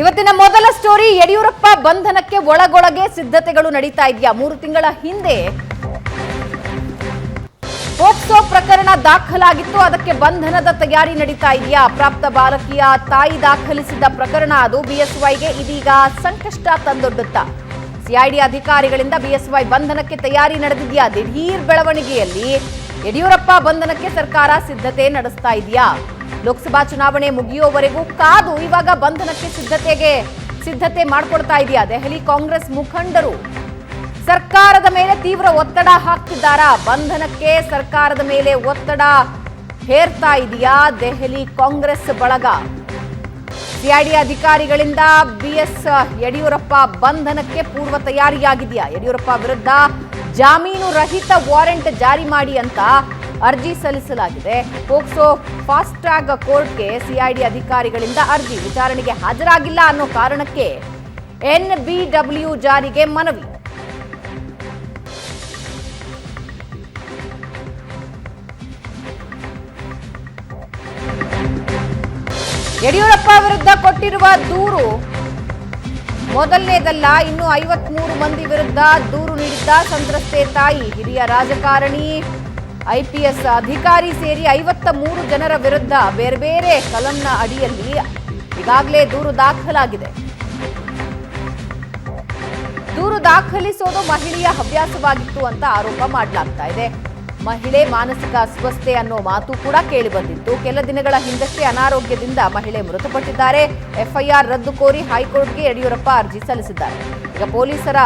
ಇವತ್ತಿನ ಮೊದಲ ಸ್ಟೋರಿ, ಯಡಿಯೂರಪ್ಪ ಬಂಧನಕ್ಕೆ ಒಳಗೊಳಗೆ ಸಿದ್ಧತೆಗಳು ನಡೀತಾ ಇದೆಯಾ? 3 ತಿಂಗಳ ಹಿಂದೆ ಪೋಕ್ಸೋ ಪ್ರಕರಣ ದಾಖಲಾಗಿತ್ತು, ಅದಕ್ಕೆ ಬಂಧನದ ತಯಾರಿ ನಡೀತಾ ಇದೆಯಾ? ಅಪ್ರಾಪ್ತ ಬಾಲಕಿಯ ತಾಯಿ ದಾಖಲಿಸಿದ ಪ್ರಕರಣ ಅದು ಬಿಎಸ್ವೈಗೆ ಇದೀಗ ಸಂಕಷ್ಟ ತಂದೊಡ್ಡುತ್ತಾ? ಸಿಐಡಿ ಅಧಿಕಾರಿಗಳಿಂದ ಬಿಎಸ್ವೈ ಬಂಧನಕ್ಕೆ ತಯಾರಿ ನಡೆದಿದೆಯಾ? ದಿಢೀರ್ ಬೆಳವಣಿಗೆಯಲ್ಲಿ ಯಡಿಯೂರಪ್ಪ ಬಂಧನಕ್ಕೆ ಸರ್ಕಾರ ಸಿದ್ಧತೆ ನಡೆಸ್ತಾ ಇದೆಯಾ? ಲೋಕಸಭಾ ಚುನಾವಣೆ ಮುಗಿಯೋವರೆಗೂ ಕಾದು ಇವಾಗ ಬಂಧನಕ್ಕೆ ಸಿದ್ಧತೆ ಮಾಡಿಕೊಡ್ತಾ ಇದೆಯಾ? ದೆಹಲಿ ಕಾಂಗ್ರೆಸ್ ಮುಖಂಡರು ಸರ್ಕಾರದ ಮೇಲೆ ತೀವ್ರ ಒತ್ತಡ ಹಾಕ್ತಿದ್ದಾರಾ? ಬಂಧನಕ್ಕೆ ಸರ್ಕಾರದ ಮೇಲೆ ಒತ್ತಡ ಹೇರ್ತಾ ಇದೆಯಾ ದೆಹಲಿ ಕಾಂಗ್ರೆಸ್ ಬಳಗ? ಸಿಐಡಿ ಅಧಿಕಾರಿಗಳಿಂದ ಬಿಎಸ್ ಯಡಿಯೂರಪ್ಪ ಬಂಧನಕ್ಕೆ ಪೂರ್ವ ತಯಾರಿಯಾಗಿದೆಯಾ? ಯಡಿಯೂರಪ್ಪ ವಿರುದ್ಧ ಜಾಮೀನು ರಹಿತ ವಾರೆಂಟ್ ಜಾರಿ ಮಾಡಿ ಅಂತ ಅರ್ಜಿ ಸಲ್ಲಿಸಲಾಗಿದೆ. ಪೋಕ್ಸೋ ಫಾಸ್ಟ್ ಟ್ರ್ಯಾಕ್ ಕೋರ್ಟ್ಗೆ ಸಿಐಡಿ ಅಧಿಕಾರಿಗಳಿಂದ ಅರ್ಜಿ. ವಿಚಾರಣೆಗೆ ಹಾಜರಾಗಿಲ್ಲ ಅನ್ನೋ ಕಾರಣಕ್ಕೆ ಎನ್ಬಿಡಬ್ಲ್ಯೂ ಜಾರಿಗೆ ಮನವಿ. ಯಡಿಯೂರಪ್ಪ ವಿರುದ್ಧ ಕೊಟ್ಟಿರುವ ದೂರು ಮೊದಲನೇದಲ್ಲ, ಇನ್ನು 53 ಮಂದಿ ವಿರುದ್ಧ ದೂರು ನೀಡಿದ್ದ ಸಂತ್ರಸ್ತೆ ತಾಯಿ, ಹಿರಿಯ ರಾಜಕಾರಣಿ, ಐಪಿಎಸ್ ಅಧಿಕಾರಿ ಸೇರಿ 53 ಜನರ ವಿರುದ್ಧ ಬೇರೆ ಬೇರೆ ಕಲಂನ ಅಡಿಯಲ್ಲಿ ಈಗಾಗಲೇ ದೂರು ದಾಖಲಾಗಿದೆ. ದೂರು ದಾಖಲಿಸೋದು ಮಹಿಳೆಯ ಹವ್ಯಾಸವಾಗಿತ್ತು ಅಂತ ಆರೋಪ ಮಾಡಲಾಗ್ತಾ ಇದೆ. ಮಹಿಳೆ ಮಾನಸಿಕ ಅಸ್ವಸ್ಥತೆ ಅನ್ನೋ ಮಾತು ಕೂಡ ಕೇಳಿ ಬಂದಿತ್ತು. ಕೆಲ ದಿನಗಳ ಹಿಂದಷ್ಟೇ ಅನಾರೋಗ್ಯದಿಂದ ಮಹಿಳೆ ಮೃತಪಟ್ಟಿದ್ದಾರೆ. ಎಫ್ಐಆರ್ ರದ್ದು ಕೋರಿ ಹೈಕೋರ್ಟ್ಗೆ ಯಡಿಯೂರಪ್ಪ ಅರ್ಜಿ ಸಲ್ಲಿಸಿದ್ದಾರೆ. ಈಗ ಪೊಲೀಸರ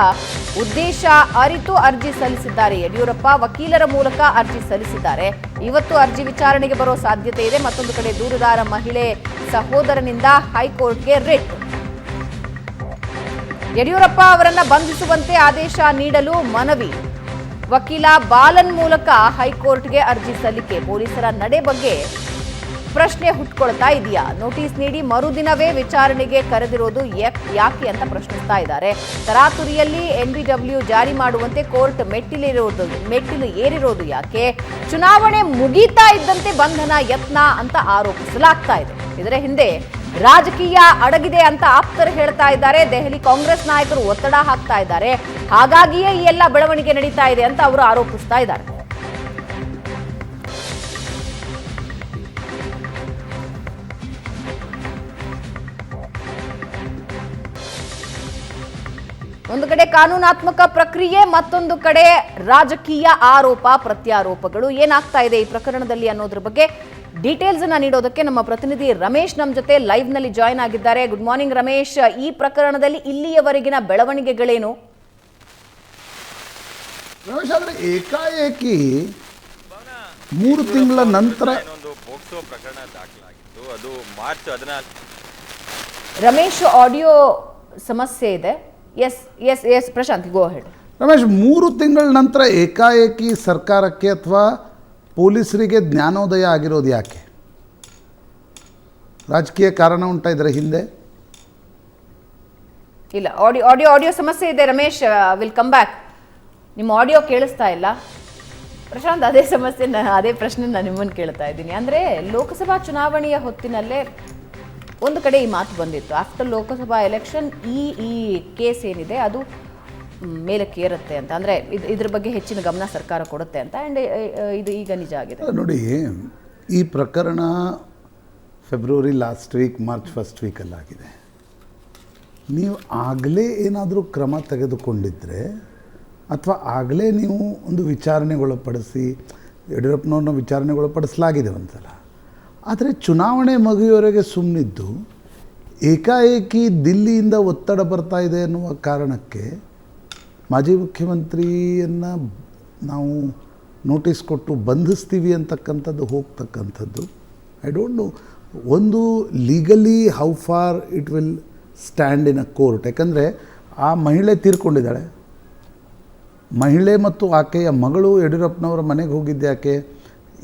ಉದ್ದೇಶ ಅರಿತು ಅರ್ಜಿ ಸಲ್ಲಿಸಿದ್ದಾರೆ ಯಡಿಯೂರಪ್ಪ. ವಕೀಲರ ಮೂಲಕ ಅರ್ಜಿ ಸಲ್ಲಿಸಿದ್ದಾರೆ. ಇವತ್ತು ಅರ್ಜಿ ವಿಚಾರಣೆಗೆ ಬರೋ ಸಾಧ್ಯತೆ ಇದೆ. ಮತ್ತೊಂದು ಕಡೆ ದೂರುದಾರ ಮಹಿಳೆ ಸಹೋದರನಿಂದ ಹೈಕೋರ್ಟ್ಗೆ ರಿಟ್. ಯಡಿಯೂರಪ್ಪ ಅವರನ್ನ ಬಂಧಿಸುವಂತೆ ಆದೇಶ ನೀಡಲು ಮನವಿ. ವಕೀಲ ಬಾಲನ್ ಮೂಲಕ ಹೈಕೋರ್ಟ್ಗೆ ಅರ್ಜಿ ಸಲ್ಲಿಕೆ. ಪೊಲೀಸರ ನಡೆ ಬಗ್ಗೆ ಪ್ರಶ್ನೆ ಹುಟ್ಕೊಳ್ತಾ ಇದೆಯಾ? ನೋಟಿಸ್ ನೀಡಿ ಮರುದಿನವೇ ವಿಚಾರಣೆಗೆ ಕರೆದಿರೋದು ಯಾಕೆ ಅಂತ ಪ್ರಶ್ನಿಸ್ತಾ ಇದ್ದಾರೆ. ತರಾತುರಿಯಲ್ಲಿ ಎನ್ಬಿಡಬ್ಲ್ಯೂ ಜಾರಿ ಮಾಡುವಂತೆ ಕೋರ್ಟ್ ಮೆಟ್ಟಿಲು ಏರಿರೋದು ಯಾಕೆ? ಚುನಾವಣೆ ಮುಗೀತಾ ಇದ್ದಂತೆ ಬಂಧನ ಯತ್ನ ಅಂತ ಆರೋಪಿಸಲಾಗ್ತಾ ಇದೆ. ಇದರ ಹಿಂದೆ ರಾಜಕೀಯ ಅಡಗಿದೆ ಅಂತ ಆಪ್ತರು ಹೇಳ್ತಾ ಇದ್ದಾರೆ. ದೆಹಲಿ ಕಾಂಗ್ರೆಸ್ ನಾಯಕರು ಒತ್ತಡ ಹಾಕ್ತಾ ಇದ್ದಾರೆ. ಹಾಗಾಗಿಯೇ ಈ ಎಲ್ಲ ಬೆಳವಣಿಗೆ ನಡೀತಾ ಇದೆ ಅಂತ ಅವರು ಆರೋಪಿಸ್ತಾ ಇದ್ದಾರೆ. ಒಂದು ಕಡೆ ಕಾನೂನಾತ್ಮಕ ಪ್ರಕ್ರಿಯೆ, ಮತ್ತೊಂದು ಕಡೆ ರಾಜಕೀಯ ಆರೋಪ ಪ್ರತ್ಯಾರೋಪಗಳು. ಏನಾಗ್ತಾ ಇದೆ ಈ ಪ್ರಕರಣದಲ್ಲಿ ಅನ್ನೋದ್ರ ಬಗ್ಗೆ ಡೀಟೇಲ್ಸ್ ಅನ್ನ ನೀಡೋದಕ್ಕೆ ನಮ್ಮ ಪ್ರತಿನಿಧಿ ರಮೇಶ್ ನಮ್ಮ ಜೊತೆ ಲೈವ್ ನಲ್ಲಿ ಜಾಯ್ನ್ ಆಗಿದ್ದಾರೆ. Good morning Ramesh. ಈ ಪ್ರಕರಣದಲ್ಲಿ ಇಲ್ಲಿಯವರೆಗಿನ ಬೆಳವಣಿಗೆಗಳೇನು? ರಮೇಶ್, ಆದರೆ ಏಕಾಏಕಿ 3 ತಿಂಗಳ ನಂತರ ಪೋಕ್ಸೋ ಪ್ರಕರಣ ದಾಖಲಾಗಿತ್ತು, ಅದು ಮಾರ್ಚ್ 14. ರಮೇಶ್, ಆಡಿಯೋ ಸಮಸ್ಯೆ ಇದೆ. Yes Prashant, go ahead. Ramesh, 3 ತಿಂಗಳ ನಂತರ ಏಕಾಏಕಿ ಸರ್ಕಾರಕ್ಕೆ ಅಥವಾ ಪೊಲೀಸರಿಗೆ ಜ್ಞಾನೋದಯ ಆಗಿರೋದು ಯಾಕೆ? ರಾಜಕೀಯ ಕಾರಣ ಉಂಟಾ ಇದರ ಹಿಂದೆ? ಇಲ್ಲ, ಆಡಿಯೋ ಸಮಸ್ಯೆ ಇದೆ ರಮೇಶ್. Will come back. ನಿಮ್ಮ ಆಡಿಯೋ ಕೇಳಿಸ್ತಾ ಇಲ್ಲ ಪ್ರಶಾಂತ್. ಅದೇ ಸಮಸ್ಯೆ, ಅದೇ ಪ್ರಶ್ನೆ ನಾನು ನಿಮ್ಮನ್ನು ಕೇಳ್ತಾ ಇದ್ದೀನಿ. ಅಂದರೆ ಲೋಕಸಭಾ ಚುನಾವಣೆಯ ಹೊತ್ತಿನಲ್ಲೇ ಒಂದು ಕಡೆ ಈ ಮಾತು ಬಂದಿತ್ತು, ಆಫ್ಟರ್ ಲೋಕಸಭಾ ಎಲೆಕ್ಷನ್ ಈ ಕೇಸ್ ಏನಿದೆ ಅದು ಮೇಲಕ್ಕೆ ಏರುತ್ತೆ ಅಂತ. ಅಂದರೆ ಇದ್ರ ಬಗ್ಗೆ ಹೆಚ್ಚಿನ ಗಮನ ಸರ್ಕಾರ ಕೊಡುತ್ತೆ ಅಂತ. ಆ್ಯಂಡ್ ಇದು ಈಗ ನಿಜ ಆಗಿದೆ. ನೋಡಿ, ಈ ಪ್ರಕರಣ February last week, March first ವೀಕಲ್ಲಾಗಿದೆ. ನೀವು ಆಗಲೇ ಏನಾದರೂ ಕ್ರಮ ತೆಗೆದುಕೊಂಡಿದ್ದರೆ ಅಥವಾ ಆಗಲೇ ನೀವು ಒಂದು ವಿಚಾರಣೆಗೊಳಪಡಿಸಿ, ಯಡಿಯೂರಪ್ಪನವ್ರನ್ನ ವಿಚಾರಣೆಗೊಳಪಡಿಸಲಾಗಿದೆ ಒಂದ್ಸಲ. ಆದರೆ ಚುನಾವಣೆ ಮುಗಿಯುವವರೆಗೆ ಸುಮ್ಮನಿದ್ದು ಏಕಾಏಕಿ ದಿಲ್ಲಿಯಿಂದ ಒತ್ತಡ ಬರ್ತಾ ಇದೆ ಅನ್ನುವ ಕಾರಣಕ್ಕೆ ಮಾಜಿ ಮುಖ್ಯಮಂತ್ರಿಯನ್ನು ನಾವು ನೋಟಿಸ್ ಕೊಟ್ಟು ಬಂಧಿಸ್ತೀವಿ ಅಂತಕ್ಕಂಥದ್ದು ಹೋಗ್ತಕ್ಕಂಥದ್ದು ಐ ಡೋಂಟ್ ನೋ. ಒಂದು legally how far it will stand in a court. ಯಾಕಂದರೆ ಆ ಮಹಿಳೆ ತೀರ್ಕೊಂಡಿದ್ದಾಳೆ. ಮಹಿಳೆ ಮತ್ತು ಆಕೆಯ ಮಗಳು ಯಡಿಯೂರಪ್ಪನವರ ಮನೆಗೆ ಹೋಗಿದ್ದೆ ಯಾಕೆ?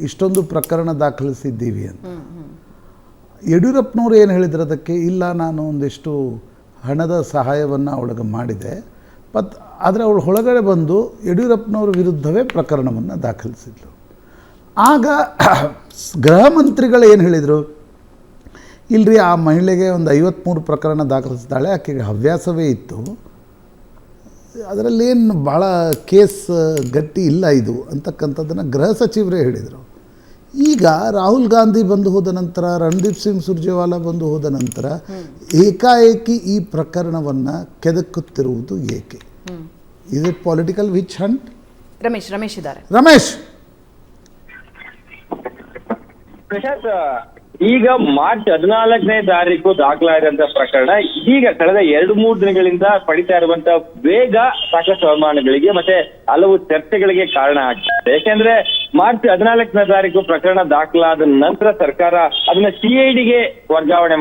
ಇಷ್ಟೊಂದು ಪ್ರಕರಣ ದಾಖಲಿಸಿದ್ದೀವಿ ಅಂತ. ಯಡಿಯೂರಪ್ಪನವ್ರು ಏನು ಹೇಳಿದ್ರು ಅದಕ್ಕೆ? ಇಲ್ಲ, ನಾನು ಒಂದಿಷ್ಟು ಹಣದ ಸಹಾಯವನ್ನು ಅವಳಿಗೆ ಮಾಡಿದೆ, ಆದರೆ ಅವಳು ಒಳಗಡೆ ಬಂದು ಯಡಿಯೂರಪ್ಪನವ್ರ ವಿರುದ್ಧವೇ ಪ್ರಕರಣವನ್ನು ದಾಖಲಿಸಿದ್ಳು. ಆಗ ಗೃಹ ಮಂತ್ರಿಗಳು ಏನು ಹೇಳಿದರು? ಇಲ್ಲರಿ, ಆ ಮಹಿಳೆಗೆ ಒಂದು 53 ಪ್ರಕರಣ ದಾಖಲಿಸಿದ್ದಾಳೆ, ಆಕೆಗೆ ಹವ್ಯಾಸವೇ ಇತ್ತು, ಅದರಲ್ಲೇನು ಭಾಳ ಕೇಸ್ ಗಟ್ಟಿ ಇಲ್ಲ ಇದು ಅಂತಕ್ಕಂಥದ್ದನ್ನು ಗೃಹ ಸಚಿವರೇ ಹೇಳಿದರು. ಈಗ ರಾಹುಲ್ ಗಾಂಧಿ ಬಂದು ಹೋದ ನಂತರ, ರಣದೀಪ್ ಸಿಂಗ್ ಸುರ್ಜೇವಾಲಾ ಬಂದು ಹೋದ ನಂತರ ಏಕಾಏಕಿ ಈ ಪ್ರಕರಣವನ್ನು ಕೆದಕುತ್ತಿರುವುದು ಏಕೆ? Is it political which Hunt? Ramesh ಇದ್ದಾರೆ. ರಮೇಶ್, ಪ್ರಶಾಂತ್, ಈಗ ಮಾರ್ಚ್ 14ನೇ ತಾರೀಕು ದಾಖಲಾದಂತ ಪ್ರಕರಣ ಇದೀಗ ಕಳೆದ 2-3 ದಿನಗಳಿಂದ ಪಡಿತಾ ಇರುವಂತ ವೇಗ ಸಾಕಷ್ಟು ಅವಮಾನಗಳಿಗೆ ಮತ್ತೆ ಹಲವು ಚರ್ಚೆಗಳಿಗೆ ಕಾರಣ ಆಗ್ತದೆ. ಯಾಕೆಂದ್ರೆ ಮಾರ್ಚ್ 14ನೇ ತಾರೀಕು ಪ್ರಕರಣ ದಾಖಲಾದ ನಂತರ ಸರ್ಕಾರ ಅದನ್ನ ಸಿಐಡಿಗೆ ವರ್ಗಾವಣೆ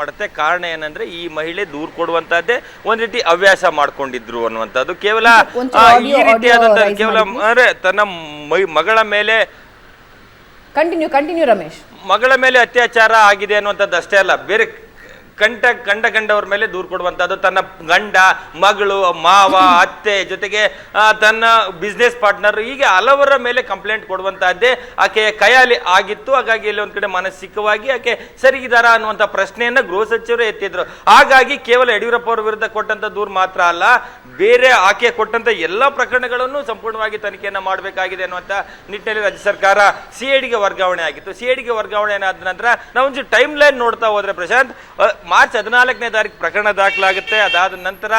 ಮಾಡುತ್ತೆ. ಕಾರಣ ಏನಂದ್ರೆ ಈ ಮಹಿಳೆ ದೂರು ಕೊಡುವಂತದ್ದೇ ಒಂದ್ ರೀತಿ ಹವ್ಯಾಸ ಮಾಡ್ಕೊಂಡಿದ್ರು ಅನ್ನುವಂಥದ್ದು. ಕೇವಲ ಈ ರೀತಿಯಾದಂತ ಕೇವಲ ಅಂದ್ರೆ ತನ್ನ ಮಗಳ ಮೇಲೆ ಕಂಟಿನ್ಯೂ ರಮೇಶ್. ಮಗಳ ಮೇಲೆ ಅತ್ಯಾಚಾರ ಆಗಿದೆ ಅನ್ನುವಂಥದ್ದು ಅಷ್ಟೇ ಅಲ್ಲ, ಬೇರೆ ಗಂಡವ್ರ ಮೇಲೆ ದೂರು ಕೊಡುವಂತದ್ದು, ತನ್ನ ಗಂಡ, ಮಗಳು, ಮಾವ, ಅತ್ತೆ ಜೊತೆಗೆ ತನ್ನ ಬಿಸ್ನೆಸ್ ಪಾರ್ಟ್ನರ್, ಹೀಗೆ ಹಲವರ ಮೇಲೆ ಕಂಪ್ಲೇಂಟ್ ಕೊಡುವಂತಹದ್ದೇ ಆಕೆಯ ಕೈಯಲ್ಲಿ ಆಗಿತ್ತು. ಹಾಗಾಗಿ ಇಲ್ಲಿ ಒಂದ್ ಕಡೆ ಮಾನಸಿಕವಾಗಿ ಆಕೆ ಸರಿಗಿದಾರ ಅನ್ನುವಂಥ ಪ್ರಶ್ನೆಯನ್ನ ಗೃಹ ಸಚಿವರು ಎತ್ತಿದ್ರು. ಹಾಗಾಗಿ ಕೇವಲ ಯಡಿಯೂರಪ್ಪ ಅವರ ವಿರುದ್ಧ ಕೊಟ್ಟಂತ ದೂರು ಮಾತ್ರ ಅಲ್ಲ, ಬೇರೆ ಆಕೆ ಕೊಟ್ಟಂತ ಎಲ್ಲಾ ಪ್ರಕರಣಗಳನ್ನು ಸಂಪೂರ್ಣವಾಗಿ ತನಿಖೆಯನ್ನ ಮಾಡಬೇಕಾಗಿದೆ ಅನ್ನುವಂಥ ನಿಟ್ಟಿನಲ್ಲಿ ರಾಜ್ಯ ಸರ್ಕಾರ ಸಿಐಡಿಗೆ ವರ್ಗಾವಣೆ ಆಗಿತ್ತು. ಸಿಐಡಿಗೆ ವರ್ಗಾವಣೆ ಆದ ನಂತರ ನಾವೊಂದು ಟೈಮ್ ಲೈನ್ ನೋಡ್ತಾ ಹೋದ್ರೆ ಪ್ರಶಾಂತ್, ಮಾರ್ಚ್ 14ನೇ ತಾರೀಕು ಪ್ರಕರಣ ದಾಖಲಾಗುತ್ತೆ. ಅದಾದ ನಂತರ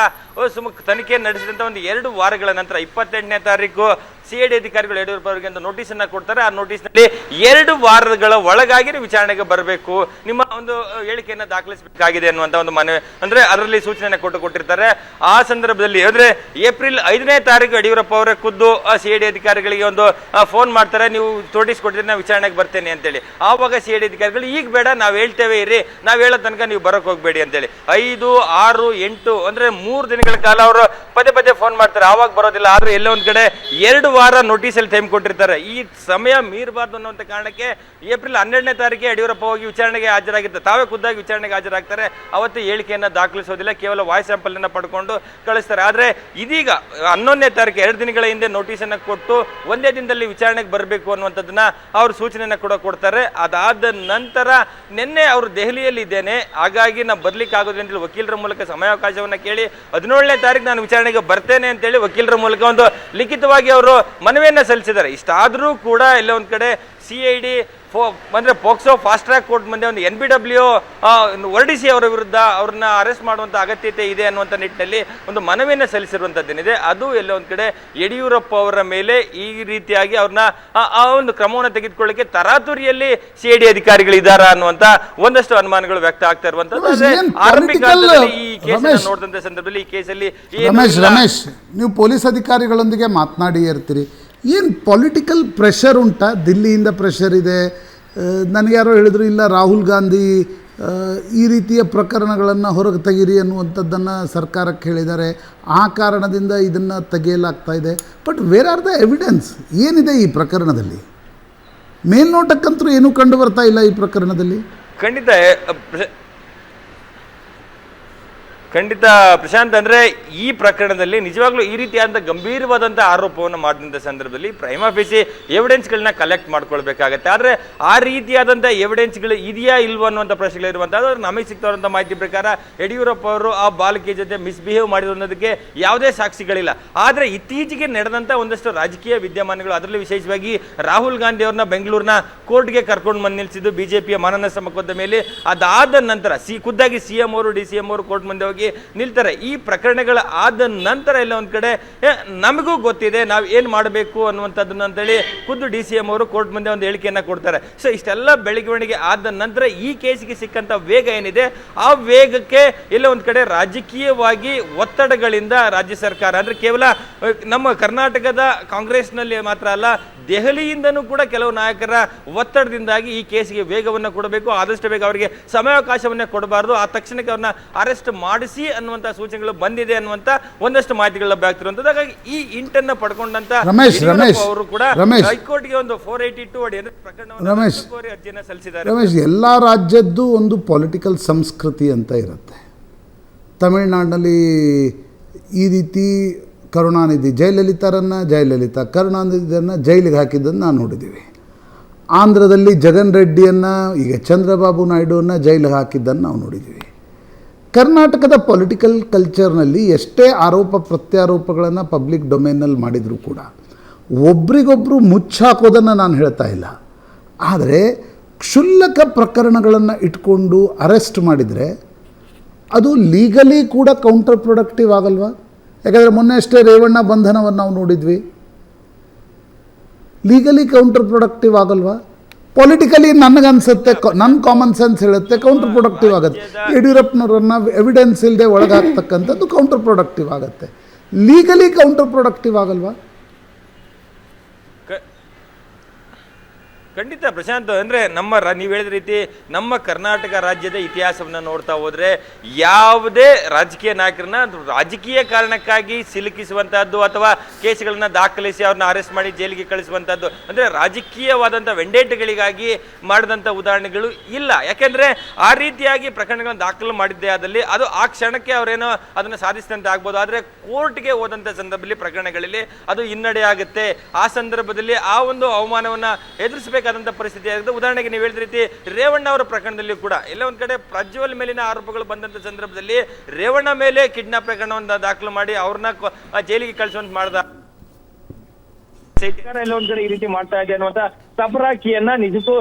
ತನಿಖೆ ನಡೆಸಿದಂತ ಒಂದು 2 ವಾರಗಳ ನಂತರ 28ನೇ ತಾರೀಕು ಸಿಐಡಿ ಅಧಿಕಾರಿಗಳು ಯಡಿಯೂರಪ್ಪ ಅವರಿಗೆ ಒಂದು ನೋಟಿಸ್ ಅನ್ನ ಕೊಡ್ತಾರೆ. ಆ ನೋಟಿಸ್ ನಲ್ಲಿ 2 ವಾರಗಳ ಒಳಗಾಗಿ ವಿಚಾರಣೆಗೆ ಬರಬೇಕು, ನಿಮ್ಮ ಒಂದು ಹೇಳಿಕೆಯನ್ನ ದಾಖಲಿಸಬೇಕಾಗಿದೆ ಅನ್ನುವಂತ ಒಂದು ಮನವಿ, ಅಂದ್ರೆ ಅದರಲ್ಲಿ ಸೂಚನೆ ಕೊಟ್ಟಿರ್ತಾರೆ. ಆ ಸಂದರ್ಭದಲ್ಲಿ ಅಂದ್ರೆ ಏಪ್ರಿಲ್ 5ನೇ ತಾರೀಕು ಯಡಿಯೂರಪ್ಪ ಅವರೇ ಖುದ್ದು ಸಿಐಡಿ ಅಧಿಕಾರಿಗಳಿಗೆ ಒಂದು ಫೋನ್ ಮಾಡ್ತಾರೆ, ನೀವು ನೋಟಿಸ್ ಕೊಟ್ಟಿದ್ರೆ ನಾವು ವಿಚಾರಣೆಗೆ ಬರ್ತೇನೆ ಅಂತೇಳಿ. ಆವಾಗ ಸಿಐಡಿ ಅಧಿಕಾರಿಗಳು ಈಗ ಬೇಡ, ನಾವು ಹೇಳ್ತೇವೆ ಇರಿ, ನಾವು ಹೇಳೋ ತನಕ ನೀವು ಬರಕ್ ಹೋಗ್ಬೇಡಿ ಅಂತೇಳಿ 5, 6, 8 ಅಂದ್ರೆ 3 ದಿನಗಳ ಕಾಲ ಅವರು ಪದೇ ಫೋನ್ ಮಾಡ್ತಾರೆ. ಆವಾಗ ಬರೋದಿಲ್ಲ. ಆದ್ರೆ ಎಲ್ಲ ಒಂದ್ ಕಡೆ 2 ವಾರ ನೋಟಿಸ್ ಅಲ್ಲಿ ಟೈಮ್ ಕೊಟ್ಟಿರ್ತಾರೆ. ಈ ಸಮಯ ಮೀರಬಾರ್ದು ಅನ್ನುವಂತ ಕಾರಣಕ್ಕೆ ಏಪ್ರಿಲ್ 12ನೇ ತಾರೀಕಿಗೆ ಯಡಿಯೂರಪ್ಪ ಹೋಗಿ ವಿಚಾರಣೆಗೆ ಹಾಜರಾಗಿರ್ತಾರೆ. ತಾವೇ ಖುದ್ದಾಗಿ ವಿಚಾರಣೆಗೆ ಹಾಜರಾಗ್ತಾರೆ. ಅವತ್ತು ಹೇಳಿಕೆಯನ್ನ ದಾಖಲಿಸೋದಿಲ್ಲ, ಕೇವಲ ವಾಯ್ಸ್ ಸ್ಯಾಂಪಲ್ ಅನ್ನ ಪಡ್ಕೊಂಡು ಕಳಿಸ್ತಾರೆ. ಆದ್ರೆ ಇದೀಗ 11ನೇ ತಾರೀಕು 2 ದಿನಗಳ ಹಿಂದೆ ನೋಟಿಸ್ ಅನ್ನ ಕೊಟ್ಟು ಒಂದೇ ದಿನದಲ್ಲಿ ವಿಚಾರಣೆಗೆ ಬರಬೇಕು ಅನ್ನುವಂಥದ್ದನ್ನ ಅವ್ರು ಸೂಚನೆಯನ್ನ ಕೂಡ ಕೊಡ್ತಾರೆ. ಅದಾದ ನಂತರ ನಿನ್ನೆ ಅವರು ದೆಹಲಿಯಲ್ಲಿ ಇದ್ದೇನೆ, ಹಾಗಾಗಿ ನಾವು ಬರ್ಲಿಕ್ಕೆ ಆಗೋದಿಲ್ಲ ಅಂತೇಳಿ ವಕೀಲರ ಮೂಲಕ ಸಮಯಾವಕಾಶವನ್ನ ಕೇಳಿ 17ನೇ ತಾರೀಕು ನಾನು ವಿಚಾರಣೆಗೆ ಬರ್ತೇನೆ ಅಂತೇಳಿ ವಕೀಲರ ಮೂಲಕ ಒಂದು ಲಿಖಿತವಾಗಿ ಅವರು ಮನವಿಯನ್ನ ಸಲ್ಲಿಸಿದ್ದಾರೆ. ಇಷ್ಟಾದ್ರೂ ಕೂಡ ಎಲ್ಲ ಒಂದ್ ಕಡೆ ಸಿಐಡಿ ಅಂದ್ರೆ ಪೋಕ್ಸೋ ಫಾಸ್ಟ್ ಟ್ರ್ಯಾಕ್ ಕೋರ್ಟ್ ಮುಂದೆ ಒಂದು NBW ಹೊರಡಿಸಿ ಅವರ ವಿರುದ್ಧ ಅವ್ರನ್ನ ಅರೆಸ್ಟ್ ಮಾಡುವಂತ ಅಗತ್ಯತೆ ಇದೆ ಅನ್ನುವಂಥ ನಿಟ್ಟಿನಲ್ಲಿ ಒಂದು ಮನವಿಯನ್ನು ಸಲ್ಲಿಸಿರುವಂತದ್ದೇನಿದೆ. ಅದು ಎಲ್ಲ ಒಂದ್ ಕಡೆ ಯಡಿಯೂರಪ್ಪ ಅವರ ಮೇಲೆ ಈ ರೀತಿಯಾಗಿ ಅವ್ರನ್ನ ಆ ಒಂದು ಕ್ರಮವನ್ನು ತೆಗೆದುಕೊಳ್ಳಿಕ್ಕೆ ತರಾತುರಿಯಲ್ಲಿ ಸಿಐಡಿ ಅಧಿಕಾರಿಗಳಿದ್ದಾರಾ ಅನ್ನುವಂತ ಒಂದಷ್ಟು ಅನುಮಾನಗಳು ವ್ಯಕ್ತ ಆಗ್ತಾ ಇರುವಂತದ್ದು. ಆರಂಭಿಕ ಈ ಕೇಸನ್ನು ನೋಡಿದಂತ ಸಂದರ್ಭದಲ್ಲಿ ಈ ಕೇಸಲ್ಲಿ ರಮೇಶ್, ನೀವು ಪೊಲೀಸ್ ಅಧಿಕಾರಿಗಳೊಂದಿಗೆ ಮಾತನಾಡಿ ಇರ್ತೀರಿ, ಏನು ಪೊಲಿಟಿಕಲ್ ಪ್ರೆಷರ್ ಉಂಟಾ? ದಿಲ್ಲಿಯಿಂದ ಪ್ರೆಷರ್ ಇದೆ. ನನಗೆ ಯಾರೋ ಹೇಳಿದ್ರು, ಇಲ್ಲ ರಾಹುಲ್ ಗಾಂಧಿ ಈ ರೀತಿಯ ಪ್ರಕರಣಗಳನ್ನು ಹೊರಗೆ ತೆಗೀರಿ ಅನ್ನುವಂಥದ್ದನ್ನು ಸರ್ಕಾರಕ್ಕೆ ಹೇಳಿದ್ದಾರೆ, ಆ ಕಾರಣದಿಂದ ಇದನ್ನು ತೆಗೆಯಲಾಗ್ತಾ ಇದೆ. But where are the evidence? ಏನಿದೆ ಈ ಪ್ರಕರಣದಲ್ಲಿ? ಮೇಲ್ನೋಟಕ್ಕಂತೂ ಏನೂ ಕಂಡು ಬರ್ತಾ ಇಲ್ಲ ಈ ಪ್ರಕರಣದಲ್ಲಿ. ಖಂಡಿತ ಪ್ರಶಾಂತ್, ಅಂದ್ರೆ ಈ ಪ್ರಕರಣದಲ್ಲಿ ನಿಜವಾಗ್ಲೂ ಈ ರೀತಿಯಾದಂಥ ಗಂಭೀರವಾದಂಥ ಆರೋಪವನ್ನು ಮಾಡಿದಂಥ ಸಂದರ್ಭದಲ್ಲಿ ಪ್ರೈಮಾ ಫೇಸಿ ಎವಿಡೆನ್ಸ್ಗಳನ್ನ ಕಲೆಕ್ಟ್ ಮಾಡ್ಕೊಳ್ಬೇಕಾಗತ್ತೆ. ಆದರೆ ಆ ರೀತಿಯಾದಂಥ ಎವಿಡೆನ್ಸ್ಗಳು ಇದೆಯಾ ಇಲ್ವಾ ಅನ್ನುವಂಥ ಪ್ರಶ್ನೆಗಳಿರುವಂಥದ್ದು. ನಮಗೆ ಸಿಗ್ತಾರಂಥ ಮಾಹಿತಿ ಪ್ರಕಾರ ಯಡಿಯೂರಪ್ಪ ಅವರು ಆ ಬಾಲಕಿಯ ಜೊತೆ ಮಿಸ್ಬಿಹೇವ್ ಮಾಡಿದ್ರು ಅನ್ನೋದಕ್ಕೆ ಯಾವುದೇ ಸಾಕ್ಷಿಗಳಿಲ್ಲ. ಆದರೆ ಇತ್ತೀಚೆಗೆ ನಡೆದಂಥ ಒಂದಷ್ಟು ರಾಜಕೀಯ ವಿದ್ಯಮಾನಗಳು, ಅದರಲ್ಲಿ ವಿಶೇಷವಾಗಿ ರಾಹುಲ್ ಗಾಂಧಿ ಅವ್ರನ್ನ ಬೆಂಗಳೂರಿನ ಕೋರ್ಟ್ಗೆ ಕರ್ಕೊಂಡು ಬಂದು ನಿಲ್ಲಿಸಿದ್ದು ಬಿಜೆಪಿಯ ಮಾನನಷ್ಟ ಮೊಕದ್ದಮೆಯಲ್ಲಿ. ಅದಾದ ನಂತರ ಖುದ್ದಾಗಿ CM ಅವರು DCM ಅವರು ಕೋರ್ಟ್ ಮುಂದೆ ಹೋಗಿ ನಿಲ್ತಾರೆ. ಈ ಪ್ರಕರಣಗಳ ಆದ ನಂತರ ಎಲ್ಲ ಒಂದ್ ಕಡೆ ನಮಗೂ ಗೊತ್ತಿದೆ ನಾವು ಏನ್ ಮಾಡಬೇಕು ಅನ್ನುವಂಥದ್ದನ್ನ ಅಂತೇಳಿ ಖುದ್ದು DCM ಅವರು ಕೋರ್ಟ್ ಮುಂದೆ ಒಂದು ಹೇಳಿಕೆಯನ್ನ ಕೊಡ್ತಾರೆ. ಸೊ ಇಷ್ಟೆಲ್ಲ ಬೆಳವಣಿಗೆ ಆದ ನಂತರ ಈ ಕೇಸಿಗೆ ಸಿಕ್ಕಂತ ವೇಗ ಏನಿದೆ, ಆ ವೇಗಕ್ಕೆ ಎಲ್ಲ ಒಂದ್ ಕಡೆ ರಾಜಕೀಯವಾಗಿ ಒತ್ತಡಗಳಿಂದ ರಾಜ್ಯ ಸರ್ಕಾರ, ಅಂದ್ರೆ ಕೇವಲ ನಮ್ಮ ಕರ್ನಾಟಕದ ಕಾಂಗ್ರೆಸ್ನಲ್ಲಿ ಮಾತ್ರ ಅಲ್ಲ, ದೆಹಲಿಯಿಂದನೂ ಕೂಡ ಕೆಲವು ನಾಯಕರ ಒತ್ತಡದಿಂದಾಗಿ ಈ ಕೇಸಿಗೆ ವೇಗವನ್ನು ಕೊಡಬೇಕು, ಆದಷ್ಟು ಬೇಗ ಅವರಿಗೆ ಸಮಯಾವಕಾಶವನ್ನೇ ಕೊಡಬಾರದು, ಆ ತಕ್ಷಣಕ್ಕೆ ಅವ್ರನ್ನ ಅರೆಸ್ಟ್ ಮಾಡಿಸಿ ಅನ್ನುವಂಥ ಸೂಚನೆಗಳು ಬಂದಿದೆ ಅನ್ನುವಂಥ ಒಂದಷ್ಟು ಮಾಹಿತಿಗಳು ಲಭ್ಯ ಆಗ್ತಿರುವಂಥದ್ದು. ಹಾಗಾಗಿ ಈ ಇಂಟನ್ನ ಪಡ್ಕೊಂಡಂತ ಅವರು ಕೂಡ ಹೈಕೋರ್ಟ್ಗೆ ಒಂದು 482 ಅಡಿ ಪ್ರಕರಣವನ್ನು ಅರ್ಜಿಯನ್ನು ಸಲ್ಲಿಸಿದ್ದಾರೆ. ರಮೇಶ್, ಎಲ್ಲ ರಾಜ್ಯದ್ದು ಒಂದು ಪೊಲಿಟಿಕಲ್ ಸಂಸ್ಕೃತಿ ಅಂತ ಇರುತ್ತೆ. ತಮಿಳುನಾಡಿನಲ್ಲಿ ಈ ರೀತಿ ಕರುಣಾನಿಧಿ ಜಯಲಲಿತಾ ಕರುಣಾನಿಧಿಯನ್ನು ಜೈಲಿಗೆ ಹಾಕಿದ್ದನ್ನು ನಾವು ನೋಡಿದ್ದೀವಿ. ಆಂಧ್ರದಲ್ಲಿ ಜಗನ್ ರೆಡ್ಡಿಯನ್ನು, ಈಗ ಚಂದ್ರಬಾಬು ನಾಯ್ಡುವನ್ನು ಜೈಲಿಗೆ ಹಾಕಿದ್ದನ್ನು ನಾವು ನೋಡಿದ್ದೀವಿ. ಕರ್ನಾಟಕದ ಪೊಲಿಟಿಕಲ್ ಕಲ್ಚರ್ನಲ್ಲಿ ಎಷ್ಟೇ ಆರೋಪ ಪ್ರತ್ಯಾರೋಪಗಳನ್ನು ಪಬ್ಲಿಕ್ ಡೊಮೇನಲ್ಲಿ ಮಾಡಿದರೂ ಕೂಡ ಒಬ್ರಿಗೊಬ್ಬರು ಮುಚ್ಚಾಕೋದನ್ನು ನಾನು ಹೇಳ್ತಾ ಇಲ್ಲ. ಆದರೆ ಕ್ಷುಲ್ಲಕ ಪ್ರಕರಣಗಳನ್ನು ಇಟ್ಕೊಂಡು ಅರೆಸ್ಟ್ ಮಾಡಿದರೆ ಅದು ಲೀಗಲಿ ಕೂಡ ಕೌಂಟರ್ ಪ್ರೊಡಕ್ಟಿವ್ ಆಗಲ್ವಾ? ಯಾಕಂದರೆ ಮೊನ್ನೆ ಅಷ್ಟೇ ರೇವಣ್ಣ ಬಂಧನವನ್ನು ನಾವು ನೋಡಿದ್ವಿ. ಲೀಗಲಿ ಕೌಂಟರ್ ಪ್ರೊಡಕ್ಟಿವ್ ಆಗಲ್ವಾ? ಪೊಲಿಟಿಕಲಿ ನನಗನ್ಸುತ್ತೆ, ನನ್ನ ಕಾಮನ್ ಸೆನ್ಸ್ ಹೇಳುತ್ತೆ ಕೌಂಟರ್ ಪ್ರೊಡಕ್ಟಿವ್ ಆಗುತ್ತೆ. ಯಡಿಯೂರಪ್ಪನವ್ರನ್ನ ಎವಿಡೆನ್ಸ್ ಇಲ್ಲದೆ ಒಳಗಾಗ್ತಕ್ಕಂಥದ್ದು ಕೌಂಟರ್ ಪ್ರೊಡಕ್ಟಿವ್ ಆಗುತ್ತೆ. ಲೀಗಲಿ ಕೌಂಟರ್ ಪ್ರೊಡಕ್ಟಿವ್ ಆಗಲ್ವಾ? ಖಂಡಿತ ಪ್ರಶಾಂತ್, ಅಂದರೆ ನೀವು ಹೇಳಿದ ರೀತಿ ನಮ್ಮ ಕರ್ನಾಟಕ ರಾಜ್ಯದ ಇತಿಹಾಸವನ್ನು ನೋಡ್ತಾ ಹೋದರೆ ಯಾವುದೇ ರಾಜಕೀಯ ನಾಯಕರನ್ನ ರಾಜಕೀಯ ಕಾರಣಕ್ಕಾಗಿ ಸಿಲುಕಿಸುವಂತಹದ್ದು ಅಥವಾ ಕೇಸ್ಗಳನ್ನ ದಾಖಲಿಸಿ ಅವ್ರನ್ನ ಅರೆಸ್ಟ್ ಮಾಡಿ ಜೈಲಿಗೆ ಕಳಿಸುವಂಥದ್ದು, ಅಂದರೆ ರಾಜಕೀಯವಾದಂಥ ವೆಂಡೇಟ್ಗಳಿಗಾಗಿ ಮಾಡಿದಂಥ ಉದಾಹರಣೆಗಳು ಇಲ್ಲ. ಯಾಕೆಂದರೆ ಆ ರೀತಿಯಾಗಿ ಪ್ರಕರಣಗಳನ್ನು ದಾಖಲು ಮಾಡಿದ್ದೇ ಆದಲ್ಲಿ ಅದು ಆ ಕ್ಷಣಕ್ಕೆ ಅವರೇನೋ ಅದನ್ನು ಸಾಧಿಸಿದಂತೆ ಆಗ್ಬೋದು. ಆದರೆ ಕೋರ್ಟ್ಗೆ ಹೋದಂಥ ಸಂದರ್ಭದಲ್ಲಿ ಪ್ರಕರಣಗಳಲ್ಲಿ ಅದು ಹಿನ್ನಡೆ ಆಗುತ್ತೆ. ಆ ಸಂದರ್ಭದಲ್ಲಿ ಆ ಒಂದು ಅವಮಾನವನ್ನು ಎದುರಿಸಬೇಕು ಪರಿಸ್ಥಿತಿ ಆಗುತ್ತೆ. ಉದಾಹರಣೆಗೆ ನೀವು ಹೇಳಿದ ರೀತಿ ರೇವಣ್ಣ ಅವರ ಪ್ರಕರಣದಲ್ಲಿ ಕೂಡ ಎಲ್ಲ ಒಂದ್ ಕಡೆ ಪ್ರಜ್ವಲ್ ಮೇಲಿನ ಆರೋಪಗಳು ಬಂದಂತ ಸಂದರ್ಭದಲ್ಲಿ ರೇವಣ್ಣ ಮೇಲೆ ಕಿಡ್ನಾಪ್ ಪ್ರಕರಣವನ್ನು ದಾಖಲು ಮಾಡಿ ಅವ್ರನ್ನ ಜೈಲಿಗೆ ಕಳಿಸುವಂತ ಮಾಡಿದ ಸರ್ಕಾರ ಎಲ್ಲ ಒಂದ್ ಕಡೆ ಈ ರೀತಿ ಮಾಡ್ತಾ ಇದೆ ಅನ್ನುವಂತ ತಪರಾಕಿಯನ್ನ ನಿಜಕ್ಕೂ